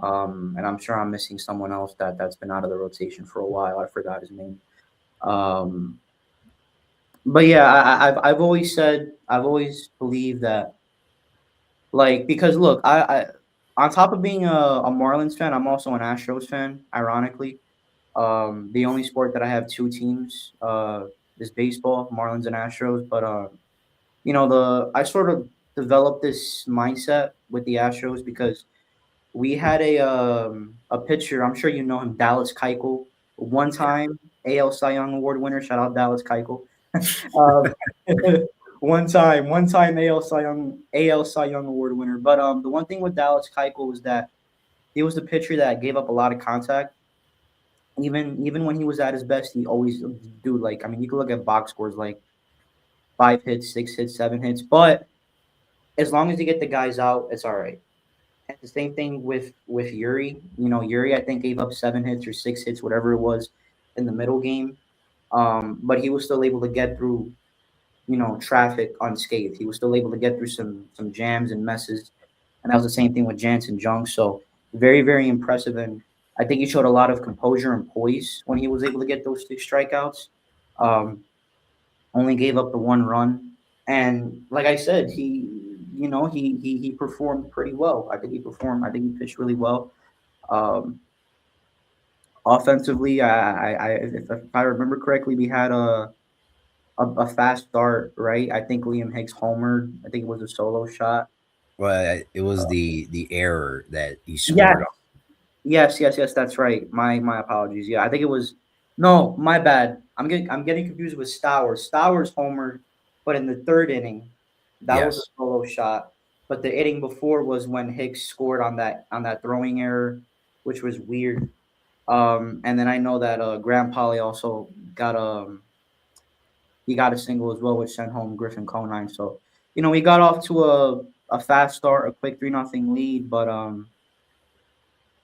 and I'm sure I'm missing someone else that's been out of the rotation for a while. I forgot his name. Um, but yeah, I've always believed that, like, because look, I on top of being a Marlins fan, I'm also an Astros fan. Ironically, the only sport that I have two teams is baseball, Marlins and Astros. But the I sort of developed this mindset with the Astros because we had a pitcher. I'm sure you know him, Dallas Keuchel, one time AL Cy Young Award winner. Shout out Dallas Keuchel. um, one time AL Cy Young Award winner. But the one thing with Dallas Keuchel was that he was the pitcher that gave up a lot of contact. Even when he was at his best, he always do, like, I mean, you can look at box scores like 5 hits, 6 hits, 7 hits, but as long as you get the guys out, it's all right. And the same thing with Yuri. Yuri I think gave up 7 hits or 6 hits, whatever it was, in the middle game. But he was still able to get through traffic unscathed. He was still able to get through some jams and messes, and that was the same thing with Jansen Jung. So very very impressive, and I think he showed a lot of composure and poise when he was able to get those 6 strikeouts. Um, Only gave up the 1 run, and like I said, he performed pretty well. I think he performed. I think he pitched really well. Um, Offensively, if I remember correctly, we had a fast start, right? I think Liam Hicks homered. I think it was a solo shot. Well, it was Uh, the error that he yes, scored on. yes. That's right. My apologies. Yeah, I think it was. No, my bad. I'm getting confused with Stowers. Stowers homered, but in the third inning, that was a Yes. solo shot. But the inning before was when Hicks scored on that throwing error, which was weird. And then I know that Graham Polley also got he got a single as well, which sent home Griffin Conine. So we got off to a fast start, a quick 3-0 lead, but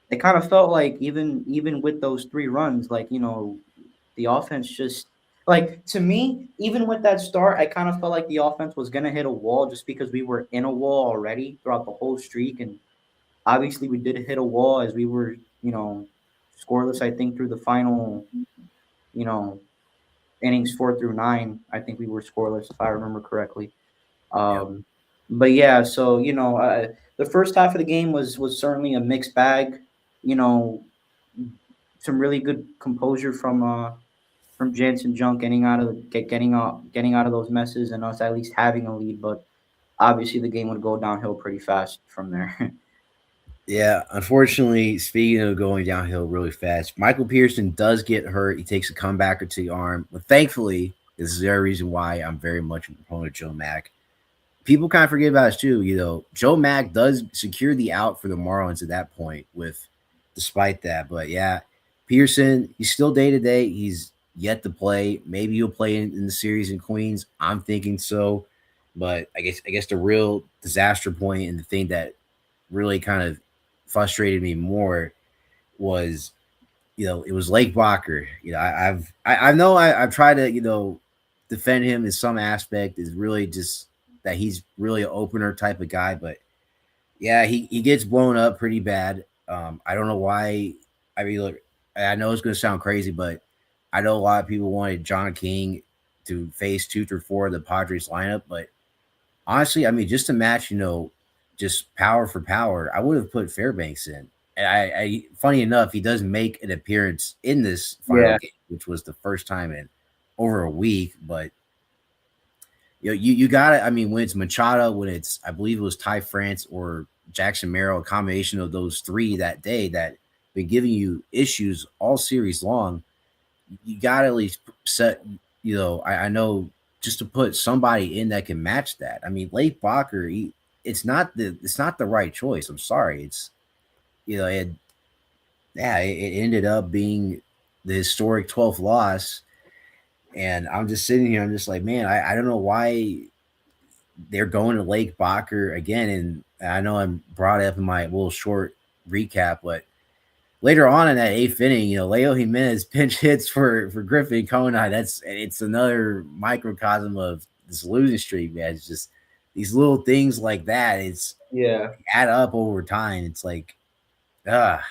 it kind of felt like even with those 3 runs, like the offense just like to me, even with that start, I kind of felt like the offense was gonna hit a wall just because we were in a wall already throughout the whole streak, and obviously we did hit a wall as we were scoreless. I think through the final you know innings 4 through 9, I think we were scoreless if I remember correctly. Yep. Um, but yeah, so the first half of the game was certainly a mixed bag. You know, some really good composure from Jansen Junk getting out of those messes and us at least having a lead. But obviously, the game would go downhill pretty fast from there. Yeah, unfortunately, speaking of going downhill really fast, Michael Pearson does get hurt. He takes a comebacker to the arm. But thankfully, this is the other reason why I'm very much a proponent of Joe Mack. People kind of forget about us too. Joe Mack does secure the out for the Marlins at that point despite that. But yeah, Pearson, he's still day to day. He's yet to play. Maybe he'll play in the series in Queens. I'm thinking so. But I guess the real disaster point and the thing that really kind of frustrated me more was it was Lake Walker. I've tried to defend him in some aspect. Is really just that he's really an opener type of guy, but yeah, he gets blown up pretty bad. I don't know why. I mean, look, I know it's going to sound crazy, but I know a lot of people wanted John King to face 2 through 4 of the Padres lineup, but honestly, I mean, just to match, just power for power, I would have put Fairbanks in. And funny enough, he does make an appearance in this final Yeah, game, which was the first time in over a week. But you got it. I mean, when it's Machado, when it's I believe it was Ty France or Jackson Merrill, a combination of those three that day that been giving you issues all series long, you got to at least set. I know just to put somebody in that can match that. I mean, Late Bacher, it's not the right choice. I'm sorry. It's it yeah, it ended up being the historic 12th loss. And I'm just sitting here, I'm just like, man, I don't know why they're going to Lake Bacher again. And I know I'm brought up in my little short recap, but later on in that eighth inning, Leo Jimenez pinch hits for Griffin Conine. It's another microcosm of this losing streak, man. It's just these little things like that. It's yeah, add up over time. It's like, ah,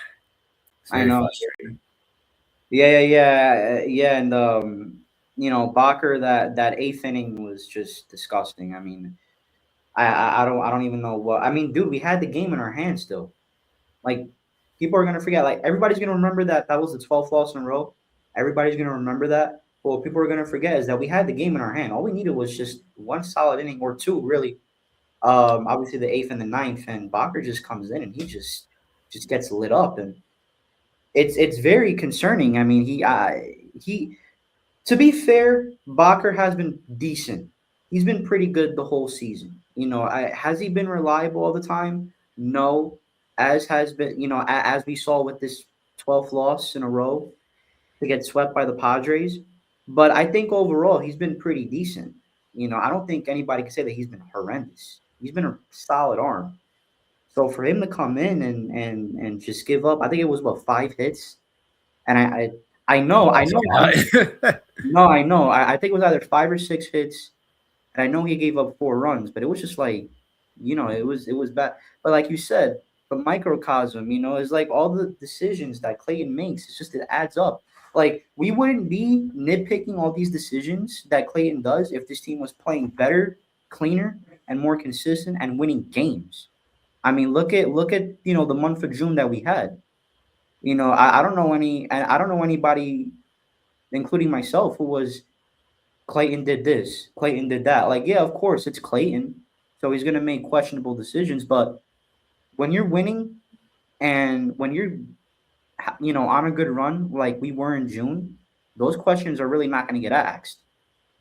it's I very know. frustrating. Yeah, and Bacher, that eighth inning was just disgusting. I mean, I don't even know what I mean, dude. We had the game in our hands still. Like people are gonna forget. Like everybody's gonna remember that was the 12th loss in a row. Everybody's gonna remember that. But what people are gonna forget is that we had the game in our hand. All we needed was just one solid inning or two, really. Obviously the eighth and the ninth, and Bacher just comes in and he just gets lit up, and it's very concerning. I mean, he to be fair, Bacher has been decent. He's been pretty good the whole season. Has he been reliable all the time? No, as has been, as we saw with this 12th loss in a row to get swept by the Padres. But I think overall he's been pretty decent. I don't think anybody can say that he's been horrendous. He's been a solid arm. So for him to come in and just give up, I think it was what 5 hits, and I know Oh, I that's know a lot. no, I know. I think it was either 5 or 6 hits, and I know he gave up 4 runs, but it was just like, it was bad. But like you said, the microcosm, is like all the decisions that Clayton makes. It's just it adds up. Like we wouldn't be nitpicking all these decisions that Clayton does if this team was playing better, cleaner, and more consistent and winning games. I mean, look at the month of June that we had. I don't know anybody, including myself, who was Clayton did this, Clayton did that. Like, yeah, of course, it's Clayton, so he's gonna make questionable decisions. But when you're winning and when you're, on a good run like we were in June, those questions are really not gonna get asked.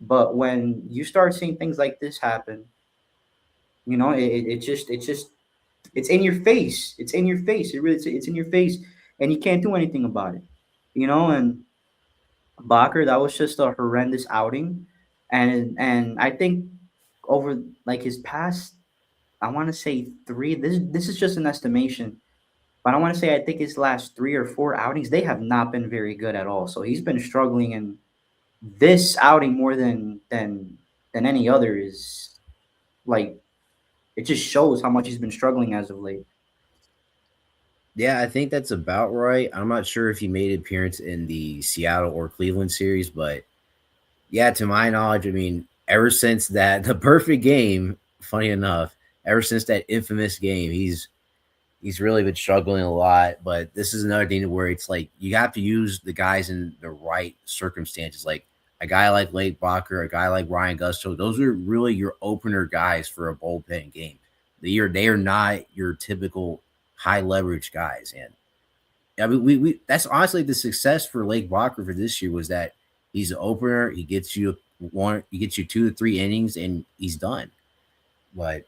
But when you start seeing things like this happen, it's in your face. It's in your face. It's in your face, and you can't do anything about it. And Bakker, that was just a horrendous outing, and I think over like his past, I want to say three. This is just an estimation, but I want to say I think his last 3 or 4 outings they have not been very good at all. So he's been struggling, and this outing more than any other is like it just shows how much he's been struggling as of late. Yeah, I think that's about right. I'm not sure if he made an appearance in the Seattle or Cleveland series, but yeah, to my knowledge, I mean, ever since that the perfect game, funny enough, ever since that infamous game, he's really been struggling a lot. But this is another thing where it's like you have to use the guys in the right circumstances. Like a guy like Lake Bacher, a guy like Ryan Gusto, those are really your opener guys for a bullpen game. They are not your typical high leverage guys. And I mean, we that's honestly the success for Lake Bacher for this year was that he's an opener. He gets you 2 to 3 innings, and he's done. But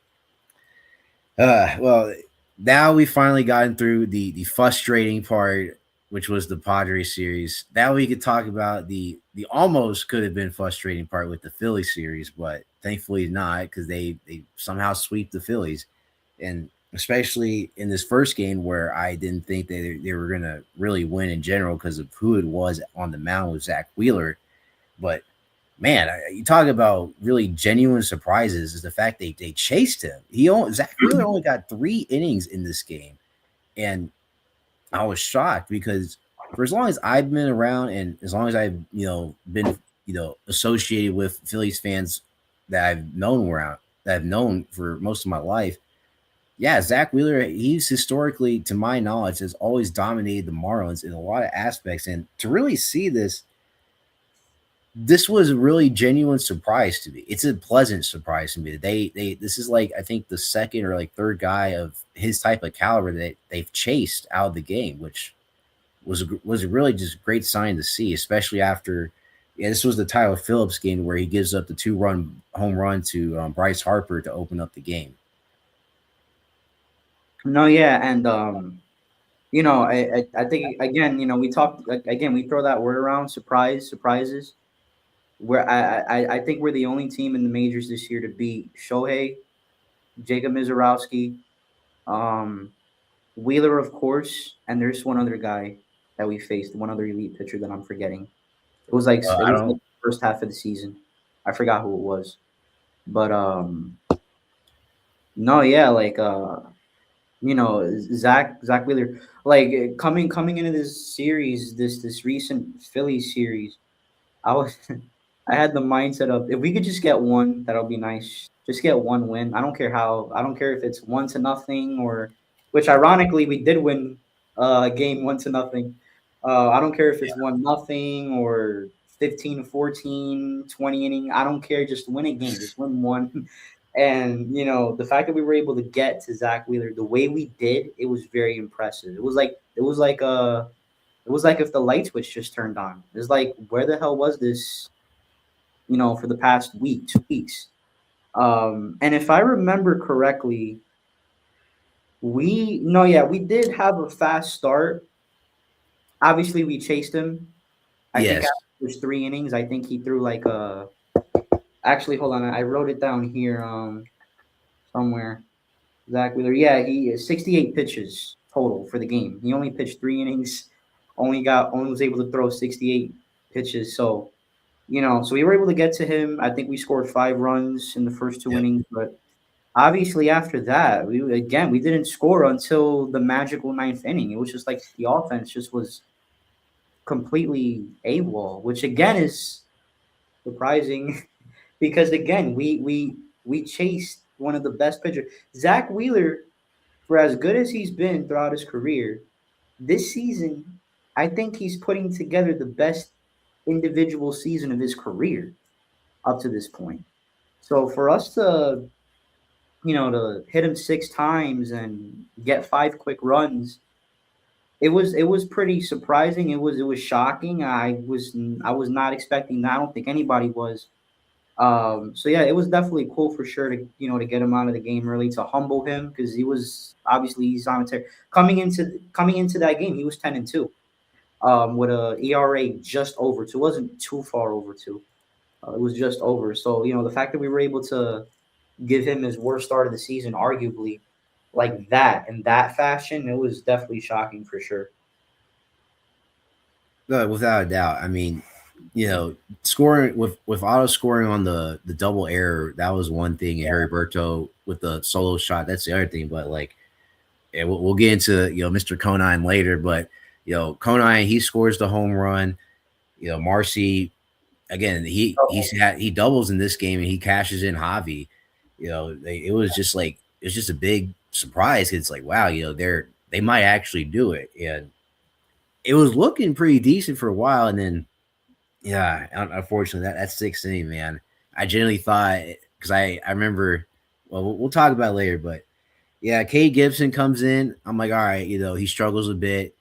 well, now we finally gotten through the frustrating part, which was the Padres series. Now we could talk about the almost could have been frustrating part with the Philly series, but thankfully not because they somehow sweep the Phillies, and especially in this first game where I didn't think they were gonna really win in general because of who it was on the mound with Zach Wheeler, but man, you talk about really genuine surprises is the fact they chased him. Zach Wheeler only got 3 innings in this game, and I was shocked because for as long as I've been around and as long as I've been associated with Phillies fans that I've known for most of my life, yeah, Zach Wheeler, he's historically, to my knowledge, has always dominated the Marlins in a lot of aspects, and to really see this was a really genuine surprise to me. It's a pleasant surprise to me. They this is like I think the second or like third guy of his type of caliber that they've chased out of the game, which was a really just great sign to see, especially after. Yeah, this was the Tyler Phillips game where he gives up the 2-run home run to Bryce Harper to open up the game. No, yeah, and I think again, we talked again, we throw that word around, surprises. Where I think we're the only team in the majors this year to beat Shohei, Jacob Mizorowski, um, Wheeler, of course, and there's one other guy that we faced, one other elite pitcher that I'm forgetting. It I was like don't. the first half of the season. I forgot who it was, but no, yeah, like Zach Wheeler, like coming into this series, this recent Phillies series, I was I had the mindset of if we could just get one, that'll be nice. Just get one win. I don't care how. I don't care if it's 1-0 or, which ironically we did win a game 1-0. I don't care if it's 1-0 or 15-14, 20 inning. I don't care. Just win a game. Just win one. And the fact that we were able to get to Zach Wheeler the way we did, it was very impressive. It was like if the light switch just turned on. It's like where the hell was this for the past week, 2 weeks. And if I remember correctly, we no, yeah, we did have a fast start. Obviously, we chased him. I think Yes. after those 3 innings, I think he threw like a. Actually, hold on, I wrote it down here somewhere. Zach Wheeler, yeah, he is 68 pitches total for the game. He only pitched 3 innings, only was able to throw 68 pitches. So we were able to get to him. I think we scored 5 runs in the first two Yep. innings, but obviously after that, we didn't score until the magical ninth inning. It was just like the offense just was completely AWOL, which again is surprising because again we chased one of the best pitchers. Zach Wheeler, for as good as he's been throughout his career, this season I think he's putting together the best individual season of his career up to this point. So for us to hit him 6 times and get 5 quick runs, it was pretty surprising. It was shocking. I was not expecting that. I don't think anybody was. So yeah, it was definitely cool for sure to get him out of the game early to humble him because he's on a tear. Coming into that game, he was 10-2. with a ERA just over 2. It wasn't too far over 2. It was just over. So, the fact that we were able to give him his worst start of the season, arguably, like that, in that fashion, it was definitely shocking for sure. No, without a doubt. I mean, scoring with auto scoring on the double error, that was one thing. And Heriberto with the solo shot, that's the other thing. But like, and we'll get into Mr. Conine later. But Conine, he scores the home run. Marcy, again, he doubles in this game and he cashes in Javi. It was just like it's just a big surprise. It's like, wow, they might actually do it, and it was looking pretty decent for a while, and then yeah, unfortunately that 6th inning, man, I genuinely thought, because I remember, well, we'll talk about it later, but yeah, Cade Gibson comes in. I'm like, all right, he struggles a bit.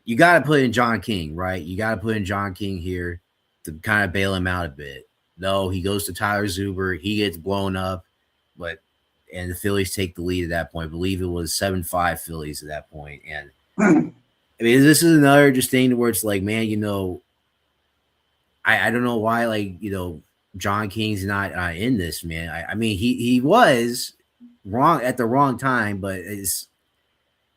You got to put in John King, right? You got to put in John King here to kind of bail him out a bit. No, he goes to Tyler Zuber. He gets blown up, and the Phillies take the lead at that point. I believe it was 7-5 Phillies at that point. And I mean, this is another just thing where it's like, man, I don't know why, like, John King's not in this, man. I mean, he was wrong at the wrong time, but it's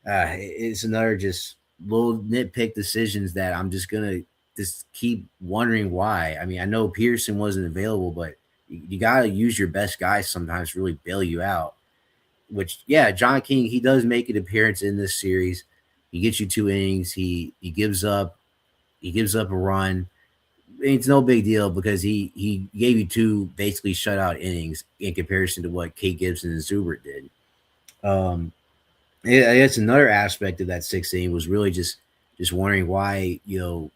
another just little nitpick decisions that I'm just gonna just keep wondering why. I mean, I know Pearson wasn't available, but you gotta use your best guys sometimes to really bail you out. Which, yeah, John King, he does make an appearance in this series. He gets you 2 innings. He gives up a run. It's no big deal because he gave you 2 basically shutout innings in comparison to what Kate Gibson and Zuber did. I guess another aspect of that 6th inning was really just wondering why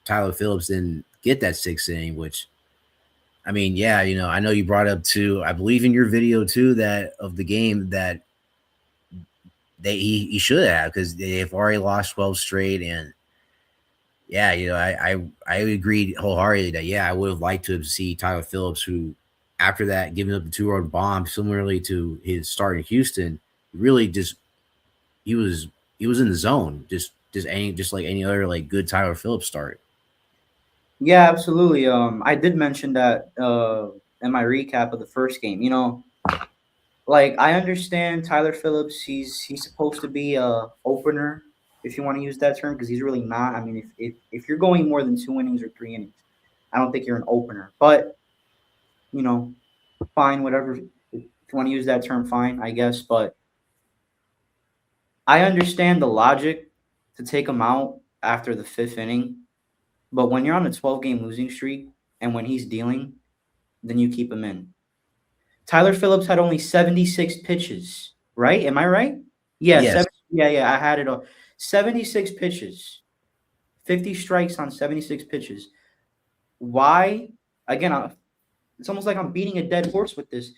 Tyler Phillips didn't get that 6th inning. Which, I mean, yeah, I know you brought up too. I believe in your video too that of the game that he should have, because they've already lost 12 straight. And yeah, I agreed wholeheartedly that, yeah, I would have liked to see Tyler Phillips, who after that giving up the 2-run bomb, similarly to his start in Houston, really just he was in the zone, just like any other like good Tyler Phillips start. Yeah, absolutely. I did mention that in my recap of the first game. Like, I understand Tyler Phillips. He's supposed to be a opener, if you want to use that term, because he's really not. I mean, if you're going more than 2 innings or 3 innings, I don't think you're an opener. But you know, fine, whatever. If you want to use that term, fine, I guess. But I understand the logic to take him out after the 5th inning. But when you're on a 12-game losing streak and when he's dealing, then you keep him in. Tyler Phillips had only 76 pitches, right? Am I right? Yeah, Yes. yeah, I had it all. 76 pitches, 50 strikes on 76 pitches. Why? Again, it's almost like I'm beating a dead horse with this.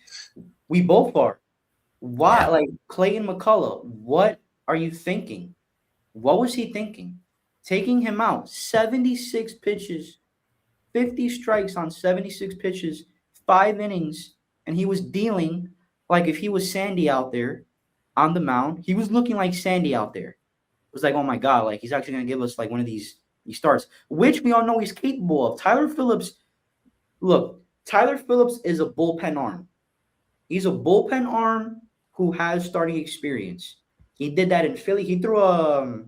We both are. Why? Yeah. Like, Clayton McCullough, what are you thinking? What was he thinking? Taking him out, 76 pitches, 50 strikes on 76 pitches, 5 innings, and he was dealing like if he was Sandy out there on the mound. He was looking like Sandy out there. It was like, oh my God, like he's actually going to give us like one of these starts, which we all know he's capable of. Tyler Phillips, look, Tyler Phillips is a bullpen arm. He's a bullpen arm who has starting experience. He did that in Philly. He threw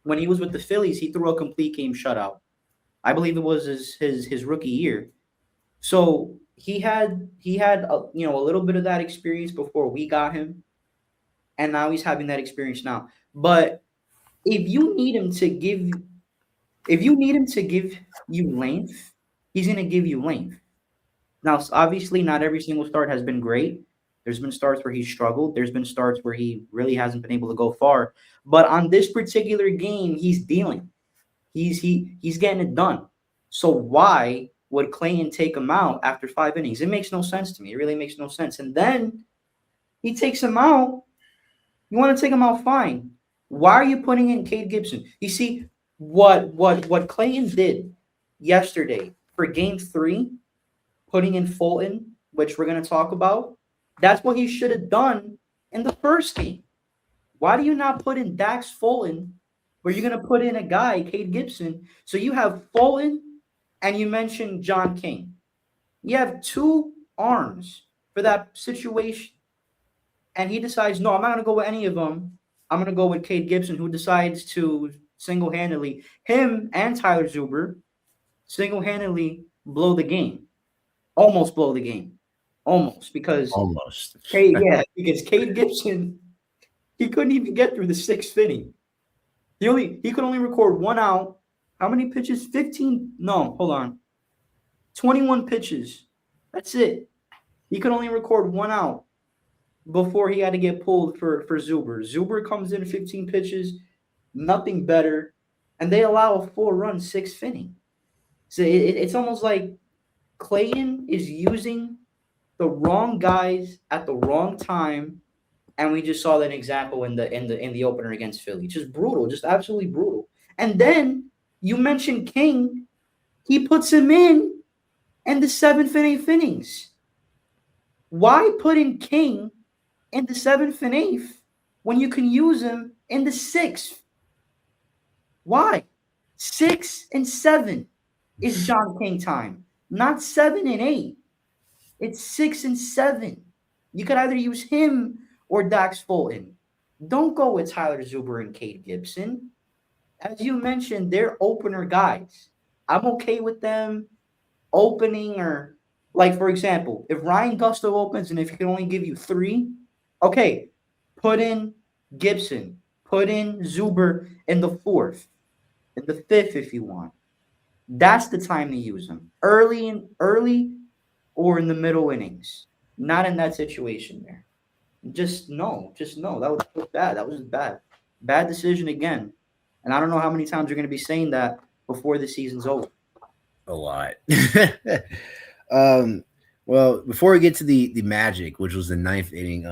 when he was with the Phillies, he threw a complete game shutout. I believe it was his rookie year. So he had a little bit of that experience before we got him, and now he's having that experience now. But if you need him to give you length, he's gonna give you length. Now, obviously, not every single start has been great. There's been starts where he's struggled. There's been starts where he really hasn't been able to go far. But on this particular game, he's dealing. He's getting it done. So why would Clayton take him out after 5 innings? It makes no sense to me. It really makes no sense. And then he takes him out. You want to take him out, fine. Why are you putting in Cade Gibson? You see what Clayton did yesterday for Game 3, putting in Fulton, which we're going to talk about. That's what he should have done in the first game. Why do you not put in Dax Fulton where you're gonna put in a guy, Cade Gibson. So you have Fulton, and you mentioned John King. You have two arms for that situation, and he decides, no, I'm not gonna go with any of them. I'm gonna go with Cade Gibson, who decides to single-handedly him and Tyler Zuber single-handedly blow the game, almost blow the game, almost because Almost. Because Cade Gibson he couldn't even get through the sixth inning. He could only record one out. How many pitches? 15? No, hold on. 21 pitches. That's it. He could only record one out before he had to get pulled for Zuber. Zuber comes in 15 pitches, nothing better, and they allow a 4-run sixth inning. So it's almost like Clayton is using the wrong guys at the wrong time, and we just saw that example in the opener against Philly. Just brutal, just absolutely brutal. And then you mentioned King, he puts him in the seventh and eighth innings. Why put in King in the seventh and eighth when you can use him in the sixth? Why? 6 and 7 is John King time, not 7 and 8. It's 6 and 7. You could either use him or Dax Fulton. Don't go with Tyler Zuber and Cade Gibson. As you mentioned, they're opener guys. I'm okay with them opening, or like, for example, if Ryan Gusto opens and if he can only give you 3, okay, put in Gibson, put in Zuber in the 4th, in the 5th if you want. That's the time to use them. Early or in the middle innings. Not in that situation there. Just no. That was bad. That was bad. Bad decision again. And I don't know how many times you're going to be saying that before the season's over. A lot. um, well, before we get to the Magic, which was the ninth inning,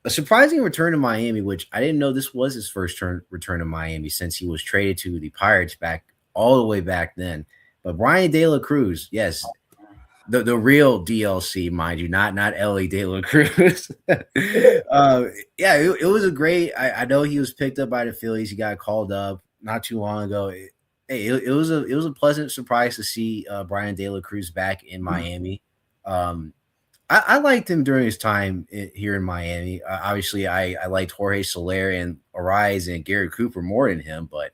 a surprising return to Miami, which I didn't know this was his first return to Miami since he was traded to the Pirates back all the way back then. But Brian De La Cruz, yes, the real DLC, mind you, not Ellie De La Cruz. Yeah, it was a great. I know he was picked up by the Phillies. He got called up not too long ago. It was a pleasant surprise to see Brian De La Cruz back in Miami. I liked him during his time here in Miami. Obviously, I liked Jorge Soler and Arise and Garrett Cooper more than him, but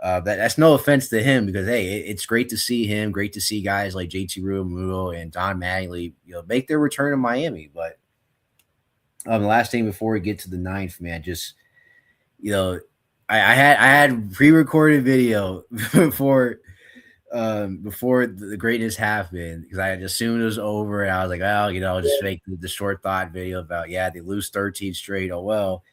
that's no offense to him because hey, it's great to see him. Great to see guys like JT Realmuto and Don Mattingly, make their return to Miami. But the last thing before we get to the ninth, man, just I had pre-recorded video before the greatness happened because I had assumed it was over and I was like, I'll just make the short thought video about they lose 13 straight. Oh well.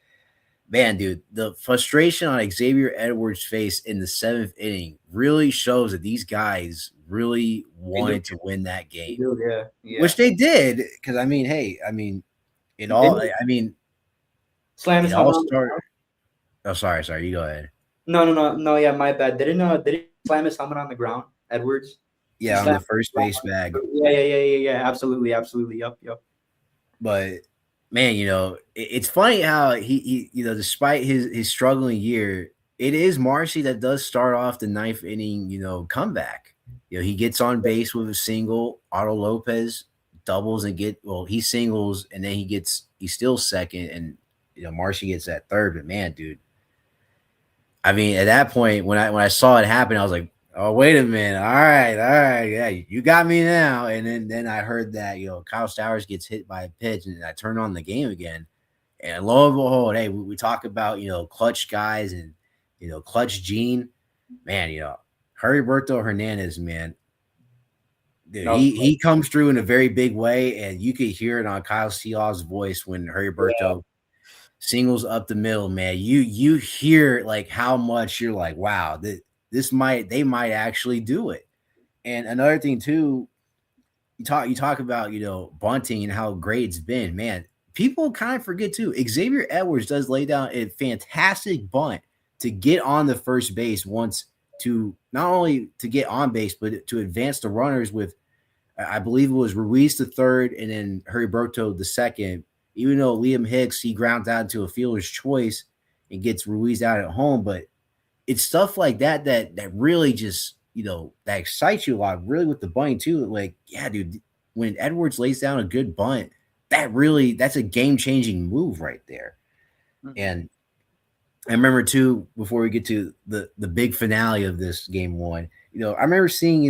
Man, dude, the frustration on Xavier Edwards' face in the 7th inning really shows that these guys really wanted to win that game. Yeah. Which they did. Because it all Slam it all started. Oh, sorry, you go ahead. No, yeah, my bad. Did he slam his helmet on the ground, Edwards? Yeah, on the first base bag. Yeah, absolutely. Yup. But man, it's funny how he despite his struggling year, it is Marcy that does start off the ninth inning, comeback. He gets on base with a single. Otto Lopez doubles and he singles and then he's still second, and Marcy gets that third. But man, dude, at that point when I saw it happen, I was like, oh, wait a minute. All right. Yeah, you got me now. And then I heard that, Kyle Stowers gets hit by a pitch and I turned on the game again. And lo and behold, hey, we talk about, clutch guys and, clutch Gene. Man, Heriberto Hernandez, man. Dude, he comes through in a very big way. And you could hear it on Kyle Seahaw's voice when Heriberto singles up the middle, man. You hear like how much you're like, wow, they might actually do it. And another thing too, you talk about bunting and how great it's been, man. People kind of forget too. Xavier Edwards does lay down a fantastic bunt to get on the first base once, to not only to get on base but to advance the runners with, I believe it was Ruiz the third and then Heriberto the second. Even though Liam Hicks he ground down to a fielder's choice and gets Ruiz out at home, but it's stuff like that really just that excites you a lot. Really with the bunting too. Like, yeah, dude, when Edwards lays down a good bunt, that's a game changing move right there. Mhm. And I remember too, before we get to the big finale of this game one, I remember seeing,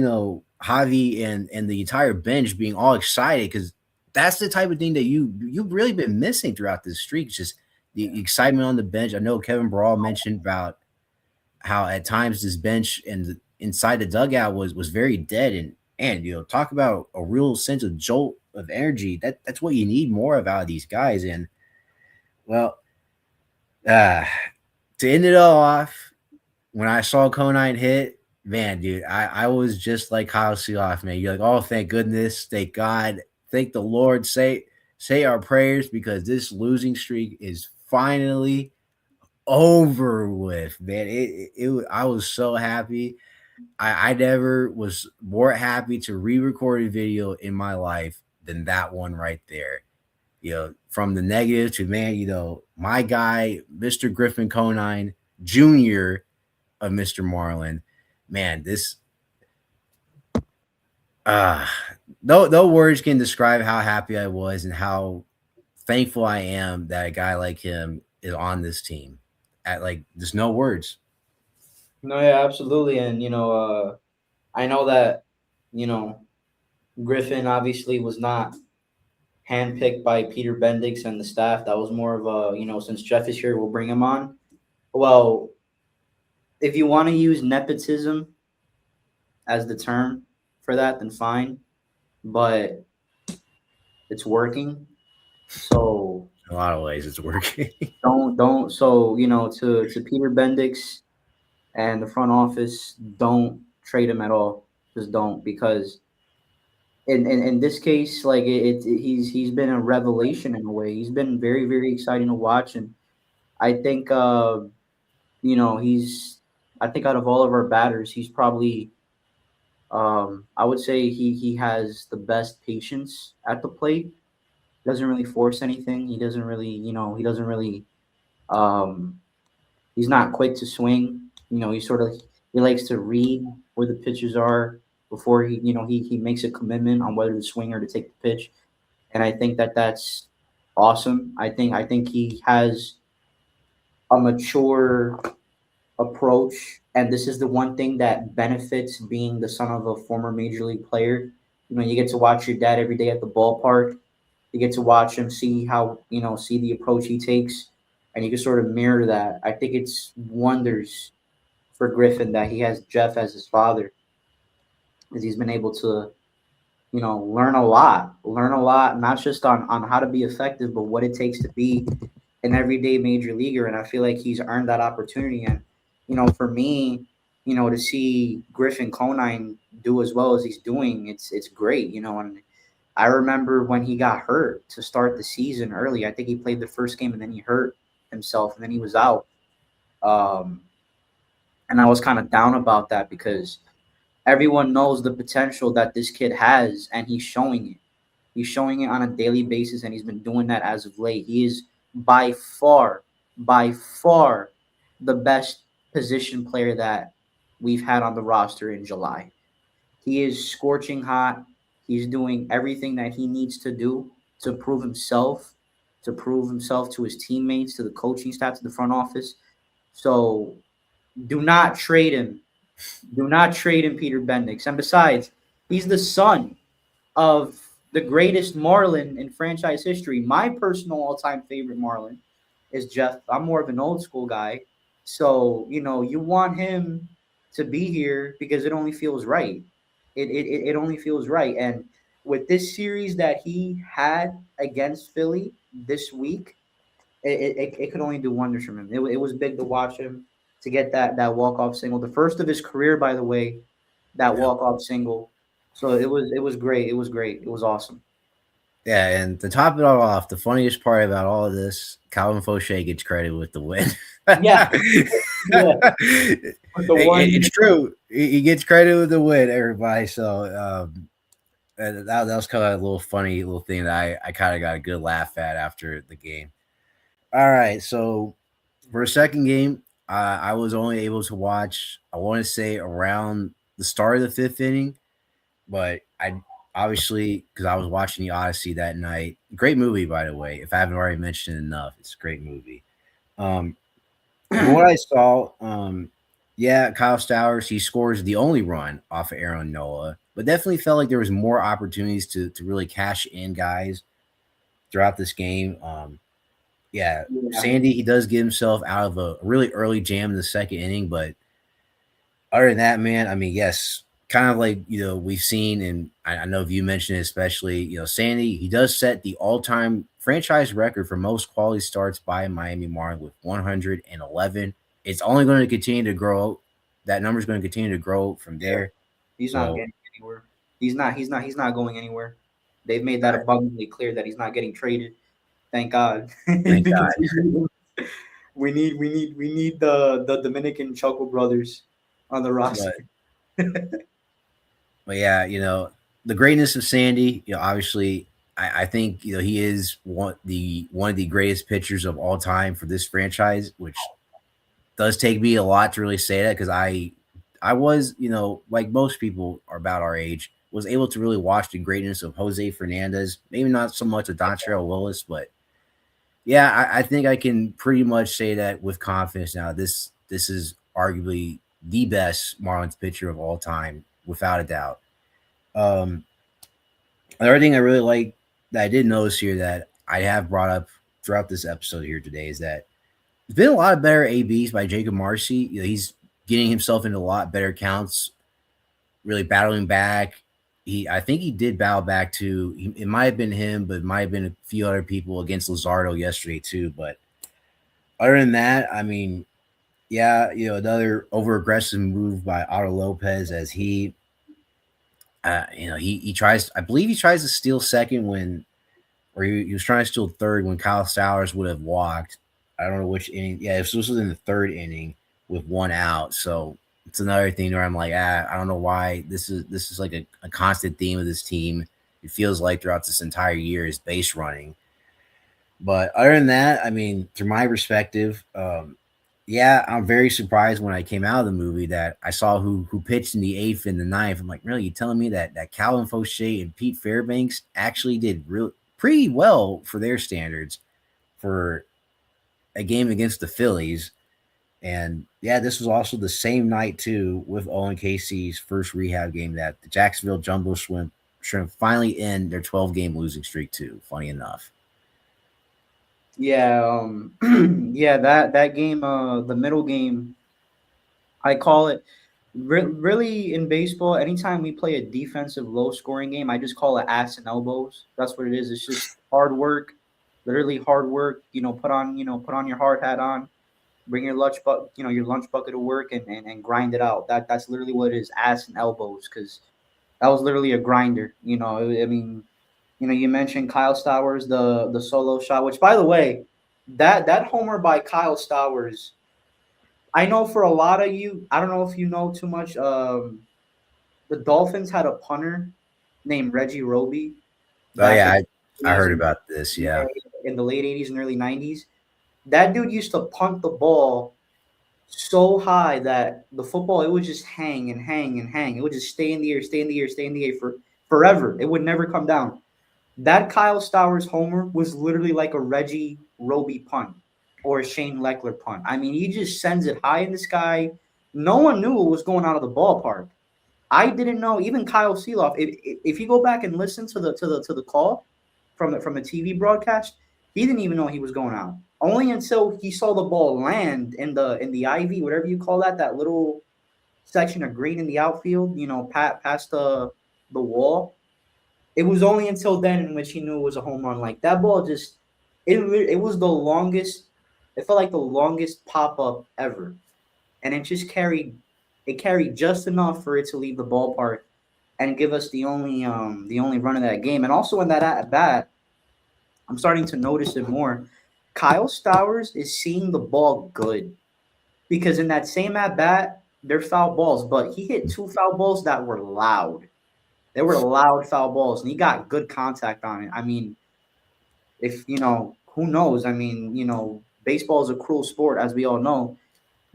Javi and the entire bench being all excited because that's the type of thing that you've really been missing throughout this streak. It's just the Yeah. excitement on the bench. I know Kevin Brawl mentioned about how at times this bench and inside the dugout was very dead, and talk about a real sense of jolt of energy. That's what you need more of out of these guys. And well, uh to end it all off, when I saw Conine hit, man, dude, I was just like Kyle Seeloff, man. You're like, oh, thank goodness, thank God, thank the Lord. Say our prayers because this losing streak is finally over with, man. I was so happy. I never was more happy to re-record a video in my life than that one right there. From the negative to, man, my guy, Mr. Griffin Conine Jr. of Mr. Marlin. Man, this uh no words can describe how happy I was and how thankful I am that a guy like him is on this team. At like there's no words. No, yeah, absolutely. And I know that you know Griffin obviously was not handpicked by Peter Bendix and the staff. That was more of a since Jeff is here, we'll bring him on. Well, if you want to use nepotism as the term for that, then fine. But it's working. So In a lot of ways it's working. don't so to Peter Bendix and the front office, don't trade him at all. Just don't, because in this case, like he's been a revelation in a way. He's been very, very exciting to watch, and I think he's I think out of all of our batters, he's probably I would say he has the best patience at the plate. Doesn't really force anything. He doesn't really he doesn't really um he's not quick to swing. He sort of he likes to read where the pitches are before he makes a commitment on whether to swing or to take the pitch. And I think that that's awesome. I think he has a mature approach, and this is the one thing that benefits being the son of a former major league player. You get to watch your dad every day at the ballpark. You get to watch him, see how see the approach he takes, and you can sort of mirror that. I think it's wonders for Griffin that he has Jeff as his father, because he's been able to learn a lot, not just on how to be effective, but what it takes to be an everyday major leaguer. And I feel like he's earned that opportunity. And for me, to see Griffin Conine do as well as he's doing, it's great. And I remember when he got hurt to start the season early. I think he played the first game and then he hurt himself and then he was out. Um, and I was kind of down about that because everyone knows the potential that this kid has, and he's showing it. He's showing it on a daily basis, and he's been doing that as of late. He is by far, the best position player that we've had on the roster in July. He is scorching hot. He's doing everything that he needs to do to prove himself, to his teammates, to the coaching staff, to the front office. So do not trade him. Do not trade him, Peter Bendix. And besides, he's the son of the greatest Marlin in franchise history. My personal all-time favorite Marlin is Jeff. I'm more of an old school guy. So, you want him to be here because it only feels right. It only feels right. And with this series that he had against Philly this week, it could only do wonders from him. It was big to watch him to get that walk-off single. The first of his career, by the way, that Yeah. walk-off single. So it was great. It was great. It was awesome. Yeah, and to top it all off, the funniest part about all of this, Calvin Fauché gets credit with the win. Yeah, yeah. With the one, It's true. He gets credit with the win, everybody. So that was kind of a little funny little thing that I kind of got a good laugh at after the game. All right, so for a second game, I was only able to watch, I want to say, around the start of the fifth inning, but I obviously, because I was watching the Odyssey that night. Great movie, by the way. If I haven't already mentioned it enough, it's a great movie. Um, from what I saw, yeah, Kyle Stowers, he scores the only run off of Aaron Nola, but definitely felt like there was more opportunities to really cash in guys throughout this game. Yeah, Yeah, Sandy, he does get himself out of a really early jam in the second inning, but other than that, man, I mean, yes, kind of like we've seen, and I know if you mentioned it, especially Sandy, he does set the all-time franchise record for most quality starts by a Miami Marlins with 111. It's only going to continue to grow. That number is going to continue to grow from yeah. there. He's not So getting anywhere. He's not going anywhere. They've made that abundantly clear that he's not getting traded. Thank God. thank God. We need the Dominican Choco brothers on the roster. But but yeah, the greatness of Sandy. Obviously, I think he is one of the greatest pitchers of all time for this franchise, which does take me a lot to really say that because I was like most people are about our age was able to really watch the greatness of Jose Fernandez. Maybe not so much of Dontrelle Willis, but yeah, I think I can pretty much say that with confidence now. This is arguably the best Marlins pitcher of all time, without a doubt. Um, Another thing I really like that I did notice here that I have brought up throughout this episode here today is that there's been a lot of better ABs by Jacob Marcy. He's getting himself into a lot better counts, really battling back. I think he did battle back to. It might have been him, but it might have been a few other people against Luzardo yesterday too. But other than that, I mean, yeah, another over aggressive move by Otto Lopez as he tries. I believe he tries to steal second when, or he was trying to steal third when Kyle Stowers would have walked. I don't know which inning. Yeah, this was in the third inning with one out. So it's another thing where I'm like, I don't know why this is like a constant theme of this team. It feels like throughout this entire year is base running. But other than that, I mean, through my perspective, yeah, I'm very surprised when I came out of the movie that I saw who pitched in the eighth and the ninth. I'm like, really, you telling me that Calvin Fauché and Pete Fairbanks actually did real pretty well for their standards for a game against the Phillies? And yeah, this was also the same night too with Owen Casey's first rehab game that the Jacksonville Jumbo Shrimp finally end their 12-game losing streak too. Funny enough. Yeah, yeah, that game, the middle game, I call it really in baseball. Anytime we play a defensive, low scoring game, I just call it ass and elbows. That's what it is. It's just hard work, literally hard work. Put on your hard hat on, bring your lunch bucket to work, and grind it out. That's literally what it is, ass and elbows. Because that was literally a grinder. I mean, you mentioned Kyle Stowers, the solo shot, which by the way, that homer by Kyle Stowers, I know for a lot of you, I don't know if you know too much. The Dolphins had a punter named Reggie Roby Oh back yeah, in I the 80s heard and about this. yeah, Yeah. in the late 80s and early 90s. That dude used to punt the ball so high that the football it would just hang and hang and hang. It would just stay in the air, stay in the air, stay in the air for forever. It would never come down. That Kyle Stowers homer was literally like a Reggie Roby punt or a Shane Leckler punt. I mean, he just sends it high in the sky. No one knew what was going on at the ballpark. I didn't know. Even Kyle Seeloff. If you go back and listen to the call from the TV broadcast, he didn't even know he was going out. Only until he saw the ball land in the ivy, whatever you call that little section of green in the outfield. Past the wall. It was only until then in which he knew it was a home run. Like that ball just it was the longest. It felt like the longest pop up ever, and it carried just enough for it to leave the ballpark and give us the only run of that game. And also in that at bat, I'm starting to notice it more. Kyle Stowers is seeing the ball good because in that same at bat, they're foul balls, but he hit two foul balls that were loud. They were loud foul balls, and he got good contact on it. I mean, if who knows? I mean, baseball is a cruel sport, as we all know.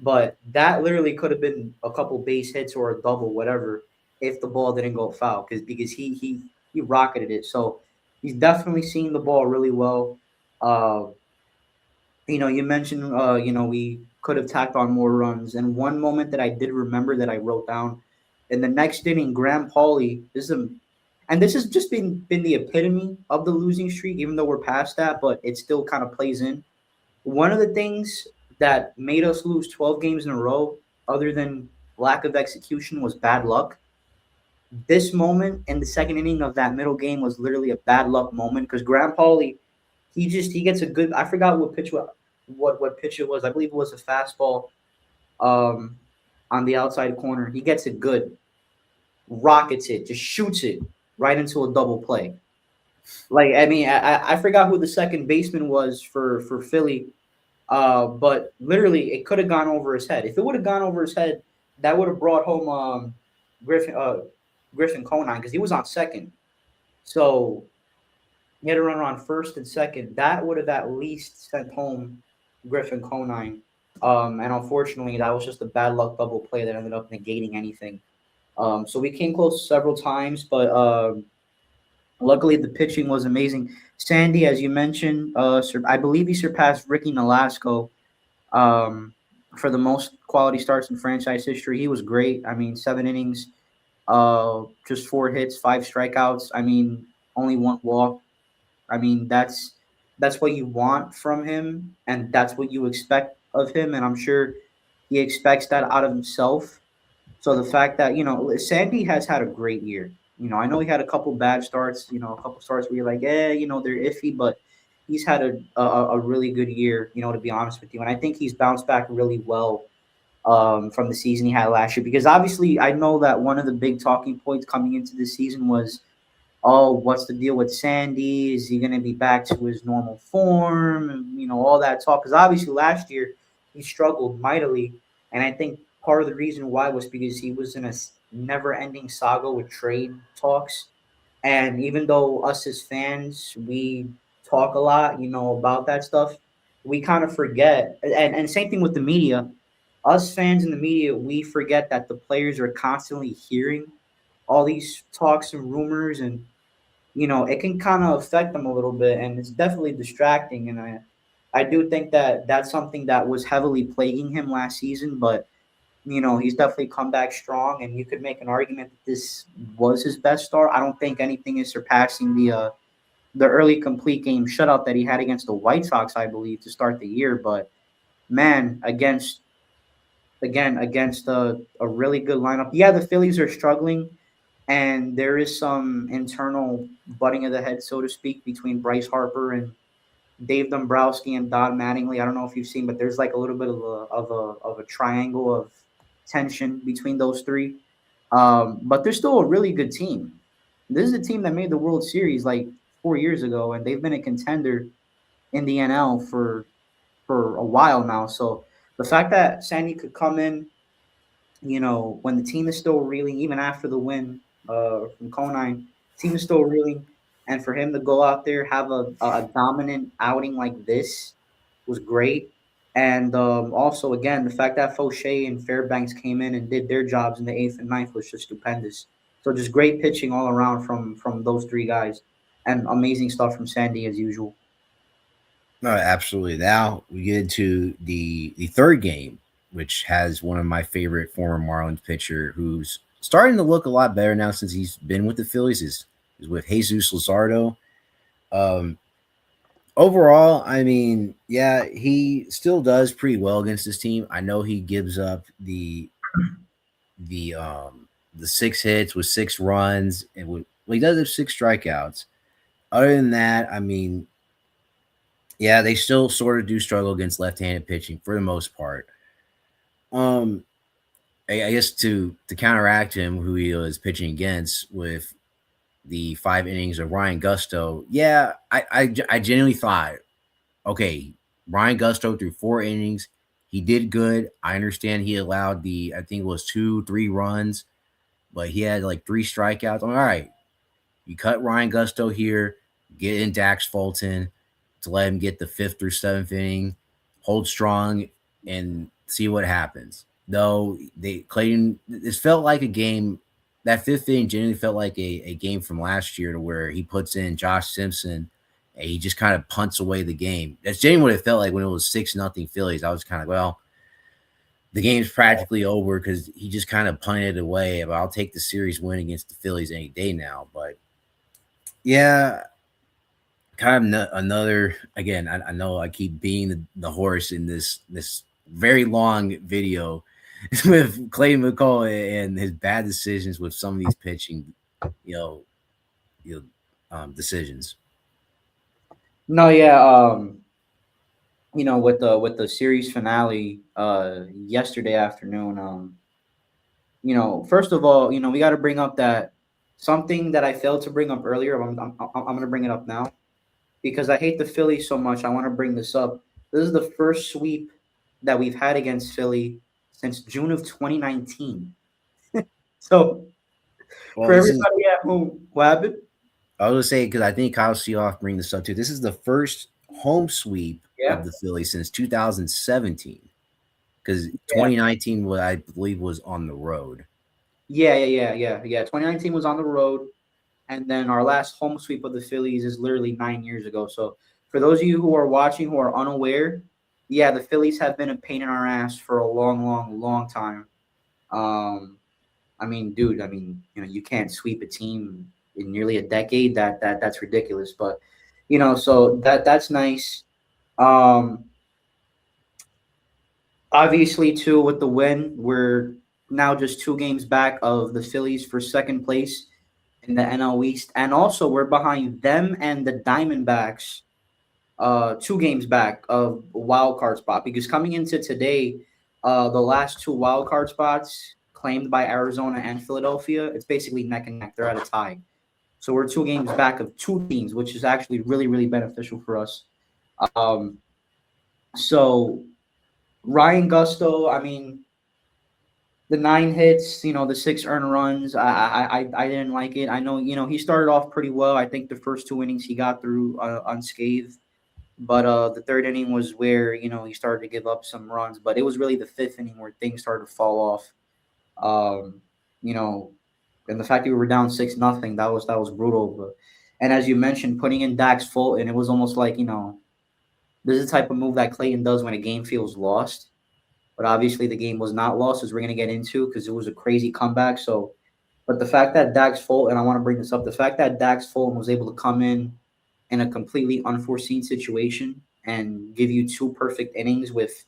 But that literally could have been a couple base hits or a double, whatever, if the ball didn't go foul, because he rocketed it. So he's definitely seeing the ball really well. Uh, you mentioned, we could have tacked on more runs. And one moment that I did remember that I wrote down in the next inning, Graham Pauly, and this has just been the epitome of the losing streak, even though we're past that, but it still kind of plays in. One of the things that made us lose 12 games in a row, other than lack of execution, was bad luck. This moment in the second inning of that middle game was literally a bad luck moment because Graham Pauly, he gets a good. I forgot what pitch it was. I believe it was a fastball um, on the outside corner. He gets it good, rockets it, just shoots it right into a double play. Like I mean, I forgot who the second baseman was for Philly. But literally, it could have gone over his head. If it would have gone over his head, that would have brought home Griffin Griffin Conine because he was on second. So he had a runner on first and second. That would have at least sent home Griffin Conine. And unfortunately, that was just a bad luck double play that ended up negating anything. So we came close several times, but luckily the pitching was amazing. Sandy, as you mentioned, I believe he surpassed Ricky Nolasco um, for the most quality starts in franchise history. He was great. I mean, 7 innings, just 4 hits, 5 strikeouts. I mean, only 1 walk. I mean, that's what you want from him, and that's what you expect of him. And I'm sure he expects that out of himself. So the fact that Sandy has had a great year. I know he had a couple bad starts. A couple starts where you're like, they're iffy, but he's had a really good year. To be honest with you, and I think he's bounced back really well from the season he had last year. Because obviously, I know that one of the big talking points coming into this season was, oh, what's the deal with Sandy? Is he going to be back to his normal form? And, all that talk. Because obviously last year he struggled mightily. And I think part of the reason why was because he was in a never ending saga with trade talks. And even though us as fans, we talk a lot, about that stuff, we kind of forget. And same thing with the media. Us fans in the media, we forget that the players are constantly hearing all these talks and rumors, and it can kind of affect them a little bit, and it's definitely distracting. And I do think that that's something that was heavily plaguing him last season, but he's definitely come back strong, and you could make an argument that this was his best start. I don't think anything is surpassing the early complete game shutout that he had against the White Sox, I believe, to start the year. But man, against a really good lineup. Yeah, the Phillies are struggling, and there is some internal butting of the head, so to speak, between Bryce Harper and Dave Dombrowski and Don Mattingly. I don't know if you've seen, but there's like a little bit of a triangle of tension between those three. But they're still a really good team. This is a team that made the World Series like 4 years ago, and they've been a contender in the NL for a while now. So the fact that Sandy could come in, when the team is still reeling, even after the win from Conine, team is still reeling, and for him to go out there have a dominant outing like this was great. And also, again, the fact that Fauché and Fairbanks came in and did their jobs in the eighth and ninth was just stupendous. So just great pitching all around from those three guys, and amazing stuff from Sandy as usual. No, absolutely. Now we get into the third game, which has one of my favorite former Marlins pitcher who's starting to look a lot better now since he's been with the Phillies. Is with Jesus Luzardo. Um, Overall, I mean, yeah, he still does pretty well against this team. I know he gives up the 6 hits with 6 runs and he does have 6 strikeouts. Other than that, I mean, yeah, they still sort of do struggle against left-handed pitching for the most part. Um, I guess to counteract him, who he was pitching against with the 5 innings of Ryan Gusto, yeah, I genuinely thought, okay, Ryan Gusto threw 4 innings. He did good. I understand he allowed I think it was 2, 3 runs, but he had like 3 strikeouts. I'm all right. You cut Ryan Gusto here, get in Dax Fulton to let him get the fifth or seventh inning, hold strong in see what happens. Though Clayton, this felt like a game. That fifth inning genuinely felt like a game from last year, to where he puts in Josh Simpson and he just kind of punts away the game. That's genuinely what it felt like when it was 6-0 Phillies. I was kind of, well, the game's practically over because he just kind of punted it away. But I'll take the series win against the Phillies any day now. But yeah, kind of another, again, I know I keep being the horse in this very long video with Clayton McCullough and his bad decisions with some of these pitching, you know, decisions. No, yeah. With the series finale yesterday afternoon, first of all, we got to bring up that something that I failed to bring up earlier. I'm going to bring it up now because I hate the Phillies so much. I want to bring this up. This is the first sweep that we've had against Philly since June of 2019. So Well, for everybody at home, what happened? I was gonna say, because I think Kyle Seoff bring this up too. This is the first home sweep Yeah, of the Phillies since 2017. Because yeah, 2019, what I believe, was on the road. yeah. 2019 was on the road, and then our last home sweep of the Phillies is literally 9 years ago. So for those of you who are watching who are unaware, yeah, the Phillies have been a pain in our ass for a long, long, long time. Um, I mean, dude, you can't sweep a team in nearly a decade. That's ridiculous. But so that's nice. Um, Obviously, too, with the win, we're now just 2 games back of the Phillies for second place in the NL East, and also we're behind them and the Diamondbacks, 2 games back of a wild card spot. Because coming into today, the last 2 wild card spots claimed by Arizona and Philadelphia, it's basically neck and neck. They're at a tie. So we're 2 games back of 2 teams, which is actually really, really beneficial for us. Um, so Ryan Gusto, I mean, the 9 hits, the 6 earned runs, I didn't like it. I know, he started off pretty well. I think the first 2 innings he got through unscathed, but the third inning was where he started to give up some runs. But it was really the fifth inning where things started to fall off. Um, you know, and the fact that we were down 6-0, that was brutal. But and as you mentioned, putting in Dax Fulton, it was almost like this is the type of move that Clayton does when a game feels lost. But obviously, the game was not lost, as we're going to get into, because it was a crazy comeback. So, but the fact that Dax Fulton, and I want to bring this up, the fact that Dax Fulton was able to come in a completely unforeseen situation and give you 2 perfect innings with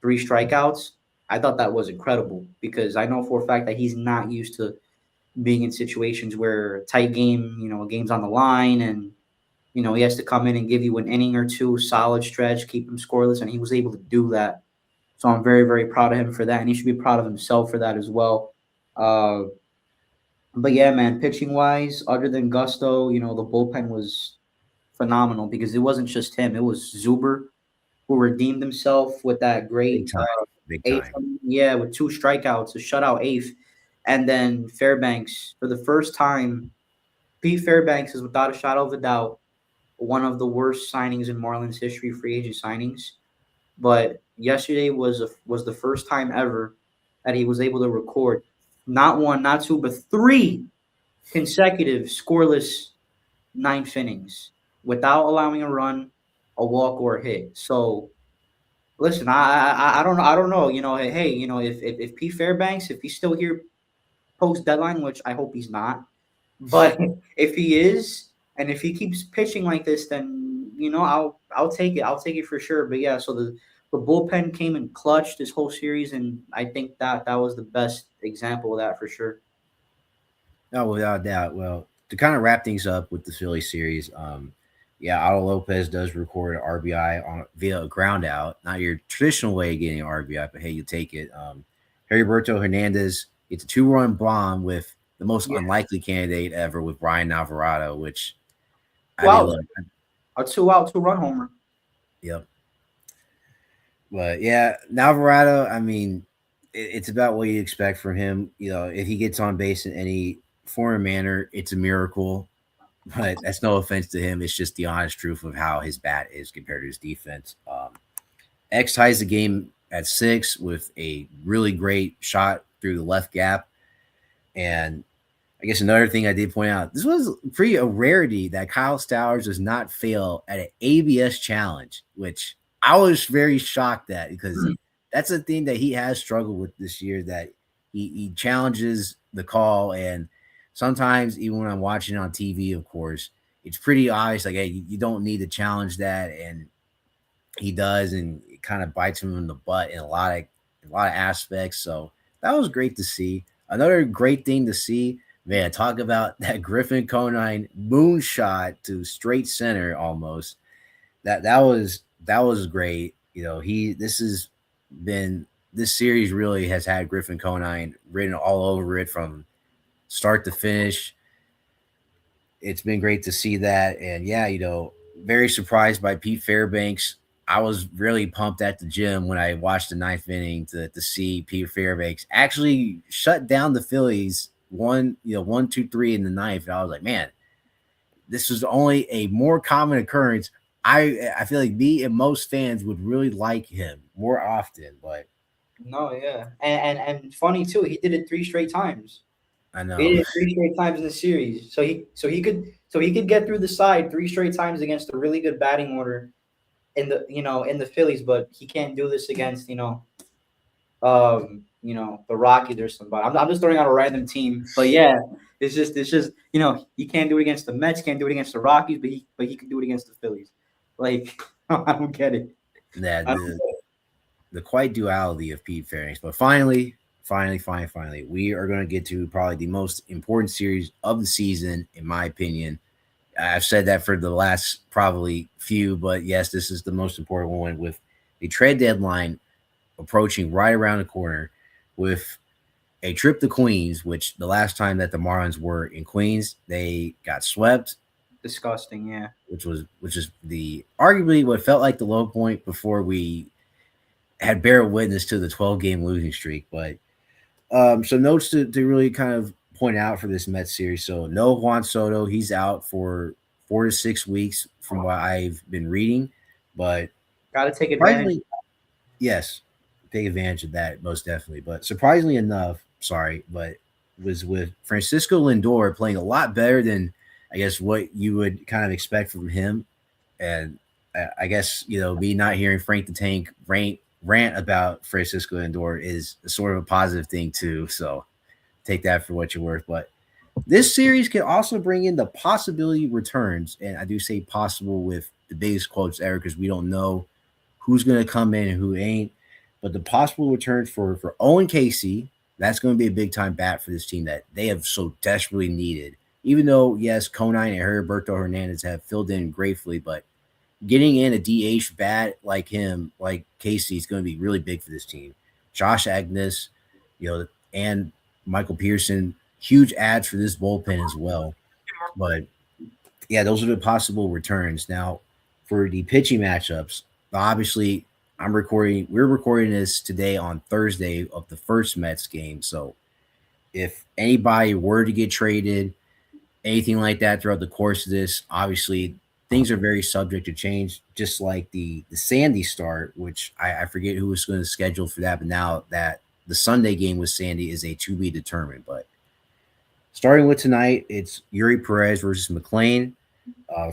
3 strikeouts, I thought that was incredible because I know for a fact that he's not used to being in situations where a tight game, a game's on the line and he has to come in and give you an inning or two, solid stretch, keep him scoreless, and he was able to do that. So I'm very, very proud of him for that, and he should be proud of himself for that as well. Uh, but yeah, man, pitching wise, other than Gusto, the bullpen was phenomenal because it wasn't just him; it was Zuber who redeemed himself with that Big great time, big eighth, time. yeah, with 2 strikeouts, a shutout eighth, and then Fairbanks for the first time. Pete Fairbanks is without a shadow of a doubt one of the worst signings in Marlins history, free agent signings. But yesterday was the first time ever that he was able to record not one, not two, but 3 consecutive scoreless ninth innings without allowing a run, a walk, or a hit. So listen, I don't know. Hey, if P Fairbanks, if he's still here post deadline, which I hope he's not, but if he is, and if he keeps pitching like this, then I'll take it. I'll take it for sure. But yeah, so the bullpen came in clutch this whole series, and I think that was the best example of that for sure. No, without a doubt. Well, to kind of wrap things up with the Philly series, yeah, Otto Lopez does record an RBI via a ground out. Not your traditional way of getting an RBI, but hey, you take it. Heriberto Hernandez gets a 2-run bomb with the most Yeah, unlikely candidate ever with Brian Alvarado, which, I mean, wow, look, a 2 out 2 run homer. yep. But yeah, Alvarado, I mean, it's about what you expect from him. If he gets on base in any form or manner, it's a miracle. But that's no offense to him. It's just the honest truth of how his bat is compared to his defense. X ties the game at 6 with a really great shot through the left gap. And I guess another thing I did point out, this was pretty a rarity that Kyle Stowers does not fail at an ABS challenge, which I was very shocked at because that's a thing that he has struggled with this year, that he challenges the call. And sometimes, even when I'm watching on TV, of course, it's pretty obvious, like, hey, you don't need to challenge that. And he does, and it kind of bites him in the butt in a lot of aspects. So that was great to see. Another great thing to see, man. Talk about that Griffin Conine moonshot to straight center almost. That was great. He this has been this series really has had Griffin Conine written all over it from start to finish. It's been great to see that. And yeah, very surprised by Pete Fairbanks. I was really pumped at the gym when I watched the ninth inning to see Pete Fairbanks actually shut down the Phillies 1-2-3 in the ninth. And I was like, man, this is only a more common occurrence. I feel like me and most fans would really like him more often, but No, yeah, and funny too. He did it 3 straight times. I He know. did it 3 straight times in the series. So he could get through the side 3 straight times against a really good batting order in the Phillies, but he can't do this against the Rockies or somebody. I'm just throwing out a random team, but yeah, it's just he can't do it against the Mets, can't do it against the Rockies, but he can do it against the Phillies. Like I don't get it. Yeah, I don't the quite duality of Pete Fairbanks. But finally, we are going to get to probably the most important series of the season, in my opinion. I've said that for the last probably few, but yes, this is the most important one with the trade deadline approaching right around the corner, with a trip to Queens, which the last time that the Marlins were in Queens, they got swept, disgusting. Yeah. which is the arguably what felt like the low point before we had bear witness to the 12-game losing streak. But some notes to really kind of point out for this Mets series. So no Juan Soto, he's out for 4 to 6 weeks from what I've been reading. But Got to take advantage. surprisingly, yes, take advantage of that most definitely. But surprisingly enough, sorry, but was with Francisco Lindor playing a lot better than I guess what you would kind of expect from him. And I guess me not hearing Frank the Tank rant about Francisco Lindor is sort of a positive thing too. So take that for what you're worth. But this series can also bring in the possibility returns, and I do say possible with the biggest quotes ever because we don't know who's going to come in and who ain't. But the possible returns for Owen Casey, that's going to be a big time bat for this team that they have so desperately needed. Even though yes, Conine and Heriberto Hernandez have filled in gratefully, but getting in a DH bat like him, like Casey, is going to be really big for this team. Josh Agnes, and Michael Pearson, huge ads for this bullpen as well. But yeah, those are the possible returns. Now, for the pitching matchups, obviously, we're recording this today on Thursday of the first Mets game. So if anybody were to get traded, anything like that throughout the course of this, obviously things are very subject to change, just like the Sandy start, which I forget who was going to schedule for that, but now that the Sunday game with Sandy is a to be determined. But starting with tonight, it's Yuri Perez versus McLean.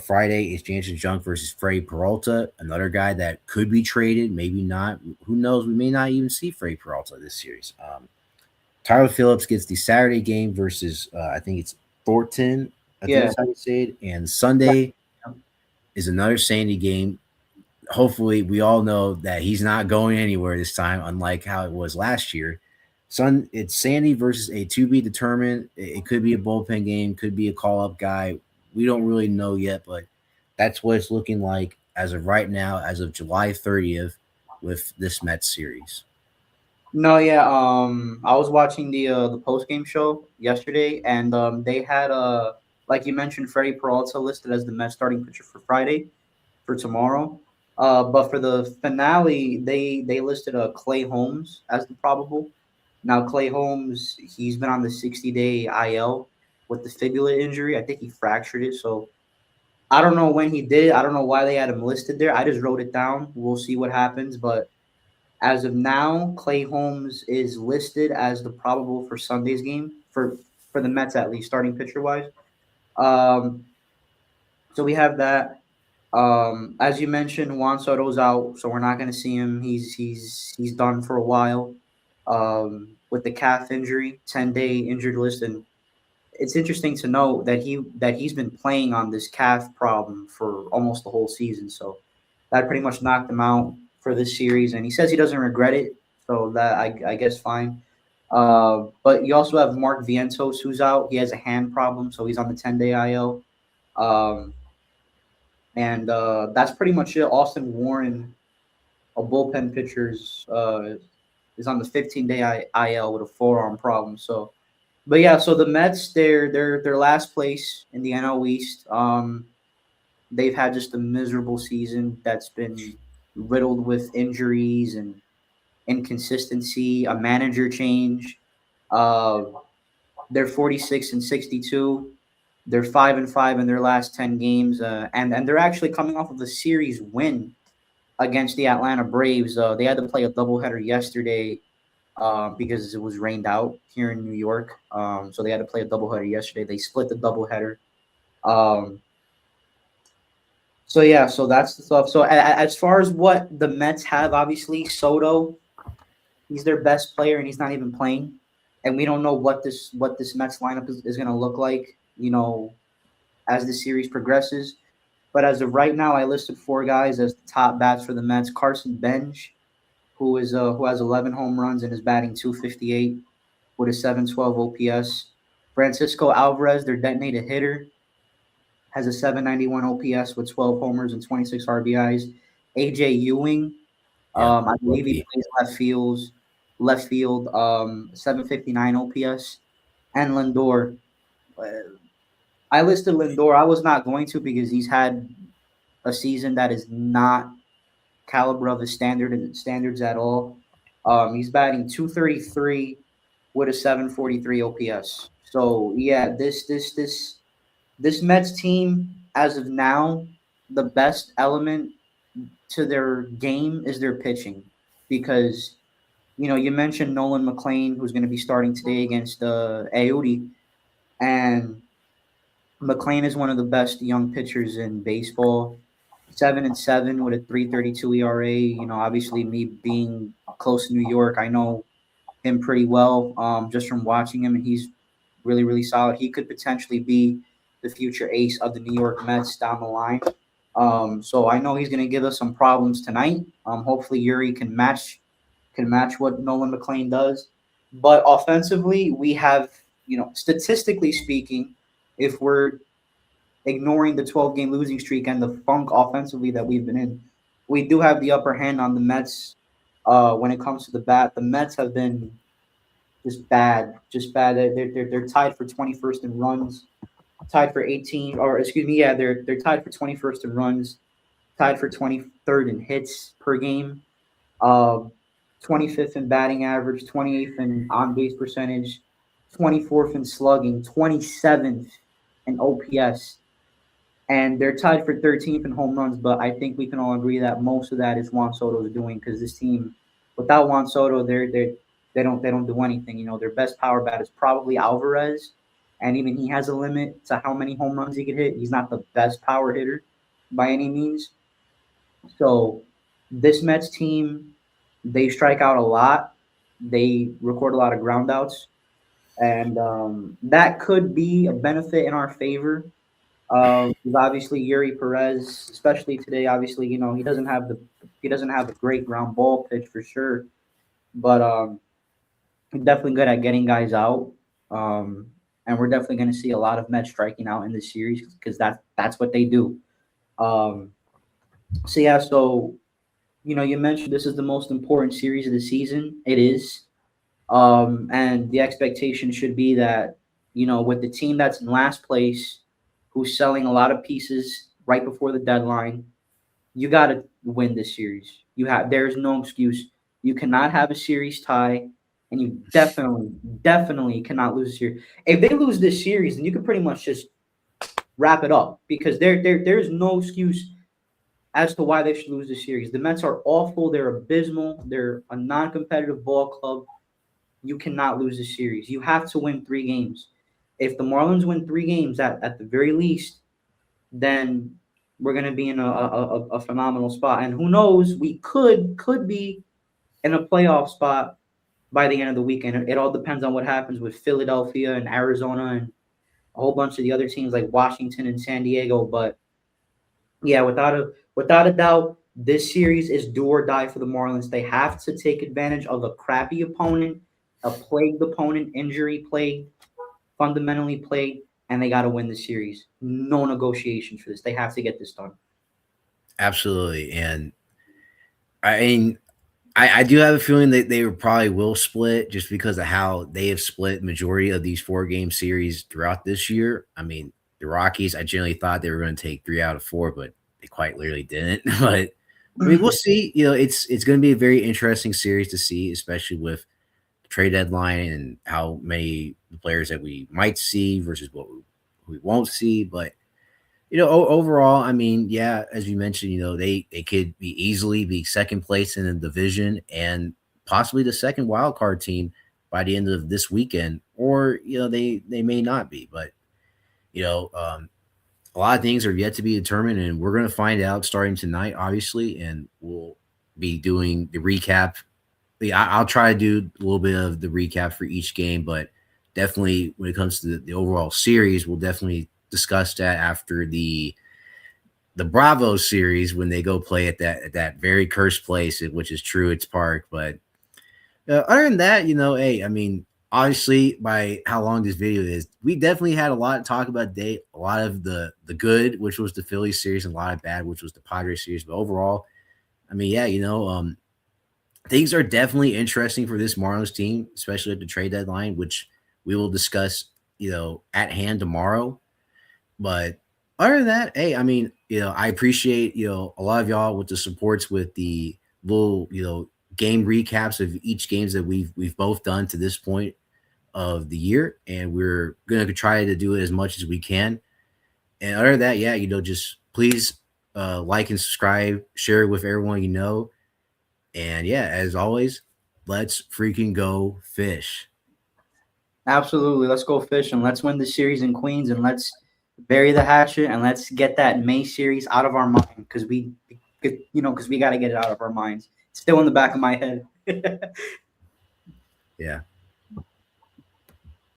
Friday is Jansen Junk versus Freddie Peralta, another guy that could be traded, maybe not. Who knows? We may not even see Freddie Peralta this series. Tyler Phillips gets the Saturday game versus I think it's Thornton. I think Yeah. that's how you say it. And Sunday is another Sandy game. Hopefully, we all know that he's not going anywhere this time, unlike how it was last year. It's Sandy versus a to be determined. It could be a bullpen game, could be a call up guy. We don't really know yet, but that's what it's looking like as of right now, as of July 30th, with this Mets series. No, yeah. I was watching the post game show yesterday, and they had like you mentioned, Freddie Peralta listed as the Mets starting pitcher for Friday for tomorrow. But for the finale, they listed Clay Holmes as the probable. Now Clay Holmes, he's been on the 60-day IL with the fibula injury. I think he fractured it, so I don't know when he did it. I don't know why they had him listed there. I just wrote it down. We'll see what happens, but As of now, Clay Holmes is listed as the probable for Sunday's game for the Mets, at least starting pitcher wise. Um, so we have that. As you mentioned, Juan Soto's out, so we're not going to see him. He's done for a while. With the calf injury, 10-day injured list, and it's interesting to note that he's been playing on this calf problem for almost the whole season. So that pretty much knocked him out for this series, and he says he doesn't regret it. So that I guess fine. But you also have Mark Vientos who's out. He has a hand problem, so he's on the 10-day IL. Um, and that's pretty much it. Austin Warren, a bullpen pitcher, is on the 15-day IL with a forearm problem. So, but yeah, so the Mets, they're last place in the NL East. They've had just a miserable season that's been riddled with injuries and inconsistency, a manager change. Uh, they're 46-62. They're 5-5 in their last 10 games, and they're actually coming off of a series win against the Atlanta Braves. They had to play a doubleheader yesterday because it was rained out here in New York. So they had to play a doubleheader yesterday. They split the doubleheader. Um, so yeah, so that's the stuff. So as far as what the Mets have, obviously Soto, he's their best player, and he's not even playing. And we don't know what this Mets lineup is going to look like. As the series progresses. But as of right now, I listed four guys as the top bats for the Mets. Carson Bench, who has 11 home runs and is batting 258 with a 712 OPS. Francisco Alvarez, their detonated hitter, has a 791 OPS with 12 homers and 26 RBIs. AJ Ewing, Yeah, I believe he rookie. plays left field, 759 OPS. And Lindor, uh, I listed Lindor. I was not going to because he's had a season that is not caliber of his standards at all. He's batting 233 with a 743 OPS. So yeah, this Mets team as of now, the best element to their game is their pitching because you mentioned Nolan McLean who's going to be starting today against Audi, and McLean is one of the best young pitchers in baseball. 7-7 with a 3.32 ERA. Obviously me being close to New York, I know him pretty well. Just from watching him, and he's really really solid. He could potentially be the future ace of the New York Mets down the line. So I know he's going to give us some problems tonight. Hopefully Yuri can match what Nolan McLean does. But offensively, we have statistically speaking, if we're ignoring the 12-game losing streak and the funk offensively that we've been in, we do have the upper hand on the Mets when it comes to the bat. The Mets have been just bad, just bad. They're tied for 21st in runs, tied for 18, or excuse me, yeah, they're tied for 21st in runs, tied for 23rd in hits per game, uh, 25th in batting average, 28th in on base percentage, 24th in slugging, 27th in OPS, and they're tied for 13th in home runs. But I think we can all agree that most of that is Juan Soto's doing because this team, without Juan Soto, they don't do anything. Their best power bat is probably Alvarez, and even he has a limit to how many home runs he could hit. He's not the best power hitter by any means. So this Mets team, they strike out a lot. They record a lot of groundouts, and that could be a benefit in our favor. 'Cause obviously Yuri Perez, especially today, obviously he doesn't have a great ground ball pitch for sure, but he's definitely good at getting guys out. Um, and we're definitely going to see a lot of Mets striking out in this series because that's what they do. Um, so yeah, so you mentioned this is the most important series of the season. It is. And the expectation should be that, with the team that's in last place, who's selling a lot of pieces right before the deadline, you got to win this series. There's no excuse. You cannot have a series tie, and you definitely cannot lose this series. If they lose this series, then you can pretty much just wrap it up because there's no excuse as to why they should lose the series. The Mets are awful. They're abysmal. They're a non-competitive ball club. You cannot lose the series. You have to win 3 games. If the Marlins win 3 games at the very least, then we're gonna be in a phenomenal spot. And who knows, we could be in a playoff spot by the end of the weekend. It all depends on what happens with Philadelphia and Arizona and a whole bunch of the other teams like Washington and San Diego. But yeah, without a doubt, this series is do or die for the Marlins. They have to take advantage of a crappy opponent, a plagued opponent, injury plagued, fundamentally plagued, and they got to win the series. No negotiation for this. They have to get this done. Absolutely. And I mean, I do have a feeling that they probably will split just because of how they have split majority of these 4 game series throughout this year. I mean, the Rockies, I generally thought they were going to take 3 out of 4, but they quite literally didn't. But I mean, we'll see. It's going to be a very interesting series to see, especially with the trade deadline and how many players that we might see versus what we won't see. But overall, I mean, yeah, as you mentioned, they could be easily be second place in the division and possibly the second wild card team by the end of this weekend, or they may not be. But you know, um, a lot of things are yet to be determined, and we're going to find out starting tonight, obviously, and we'll be doing the recap. I'll try to do a little bit of the recap for each game, but definitely when it comes to the overall series, we'll definitely discuss that after the Bravo series when they go play at that very cursed place, which is Truett's Park. But other than that, hey, I mean, obviously, by how long this video is, we definitely had a lot to talk about today. A lot of the good, which was the Phillies series, and a lot of bad, which was the Padres series. But overall, I mean, yeah, things are definitely interesting for this Marlins team, especially at the trade deadline, which we will discuss, at hand tomorrow. But other than that, hey, I mean, I appreciate, a lot of y'all with the supports with the little, game recaps of each games that we've both done to this point of the year. And we're gonna try to do it as much as we can. And other than that, yeah, just please like and subscribe, share it with everyone you know. And yeah, as always, let's freaking go fish. Absolutely. Let's go fishing. Let's win the series in Queens and let's bury the hatchet and let's get that May series out of our mind because we got to get it out of our minds. It's still in the back of my head. Yeah.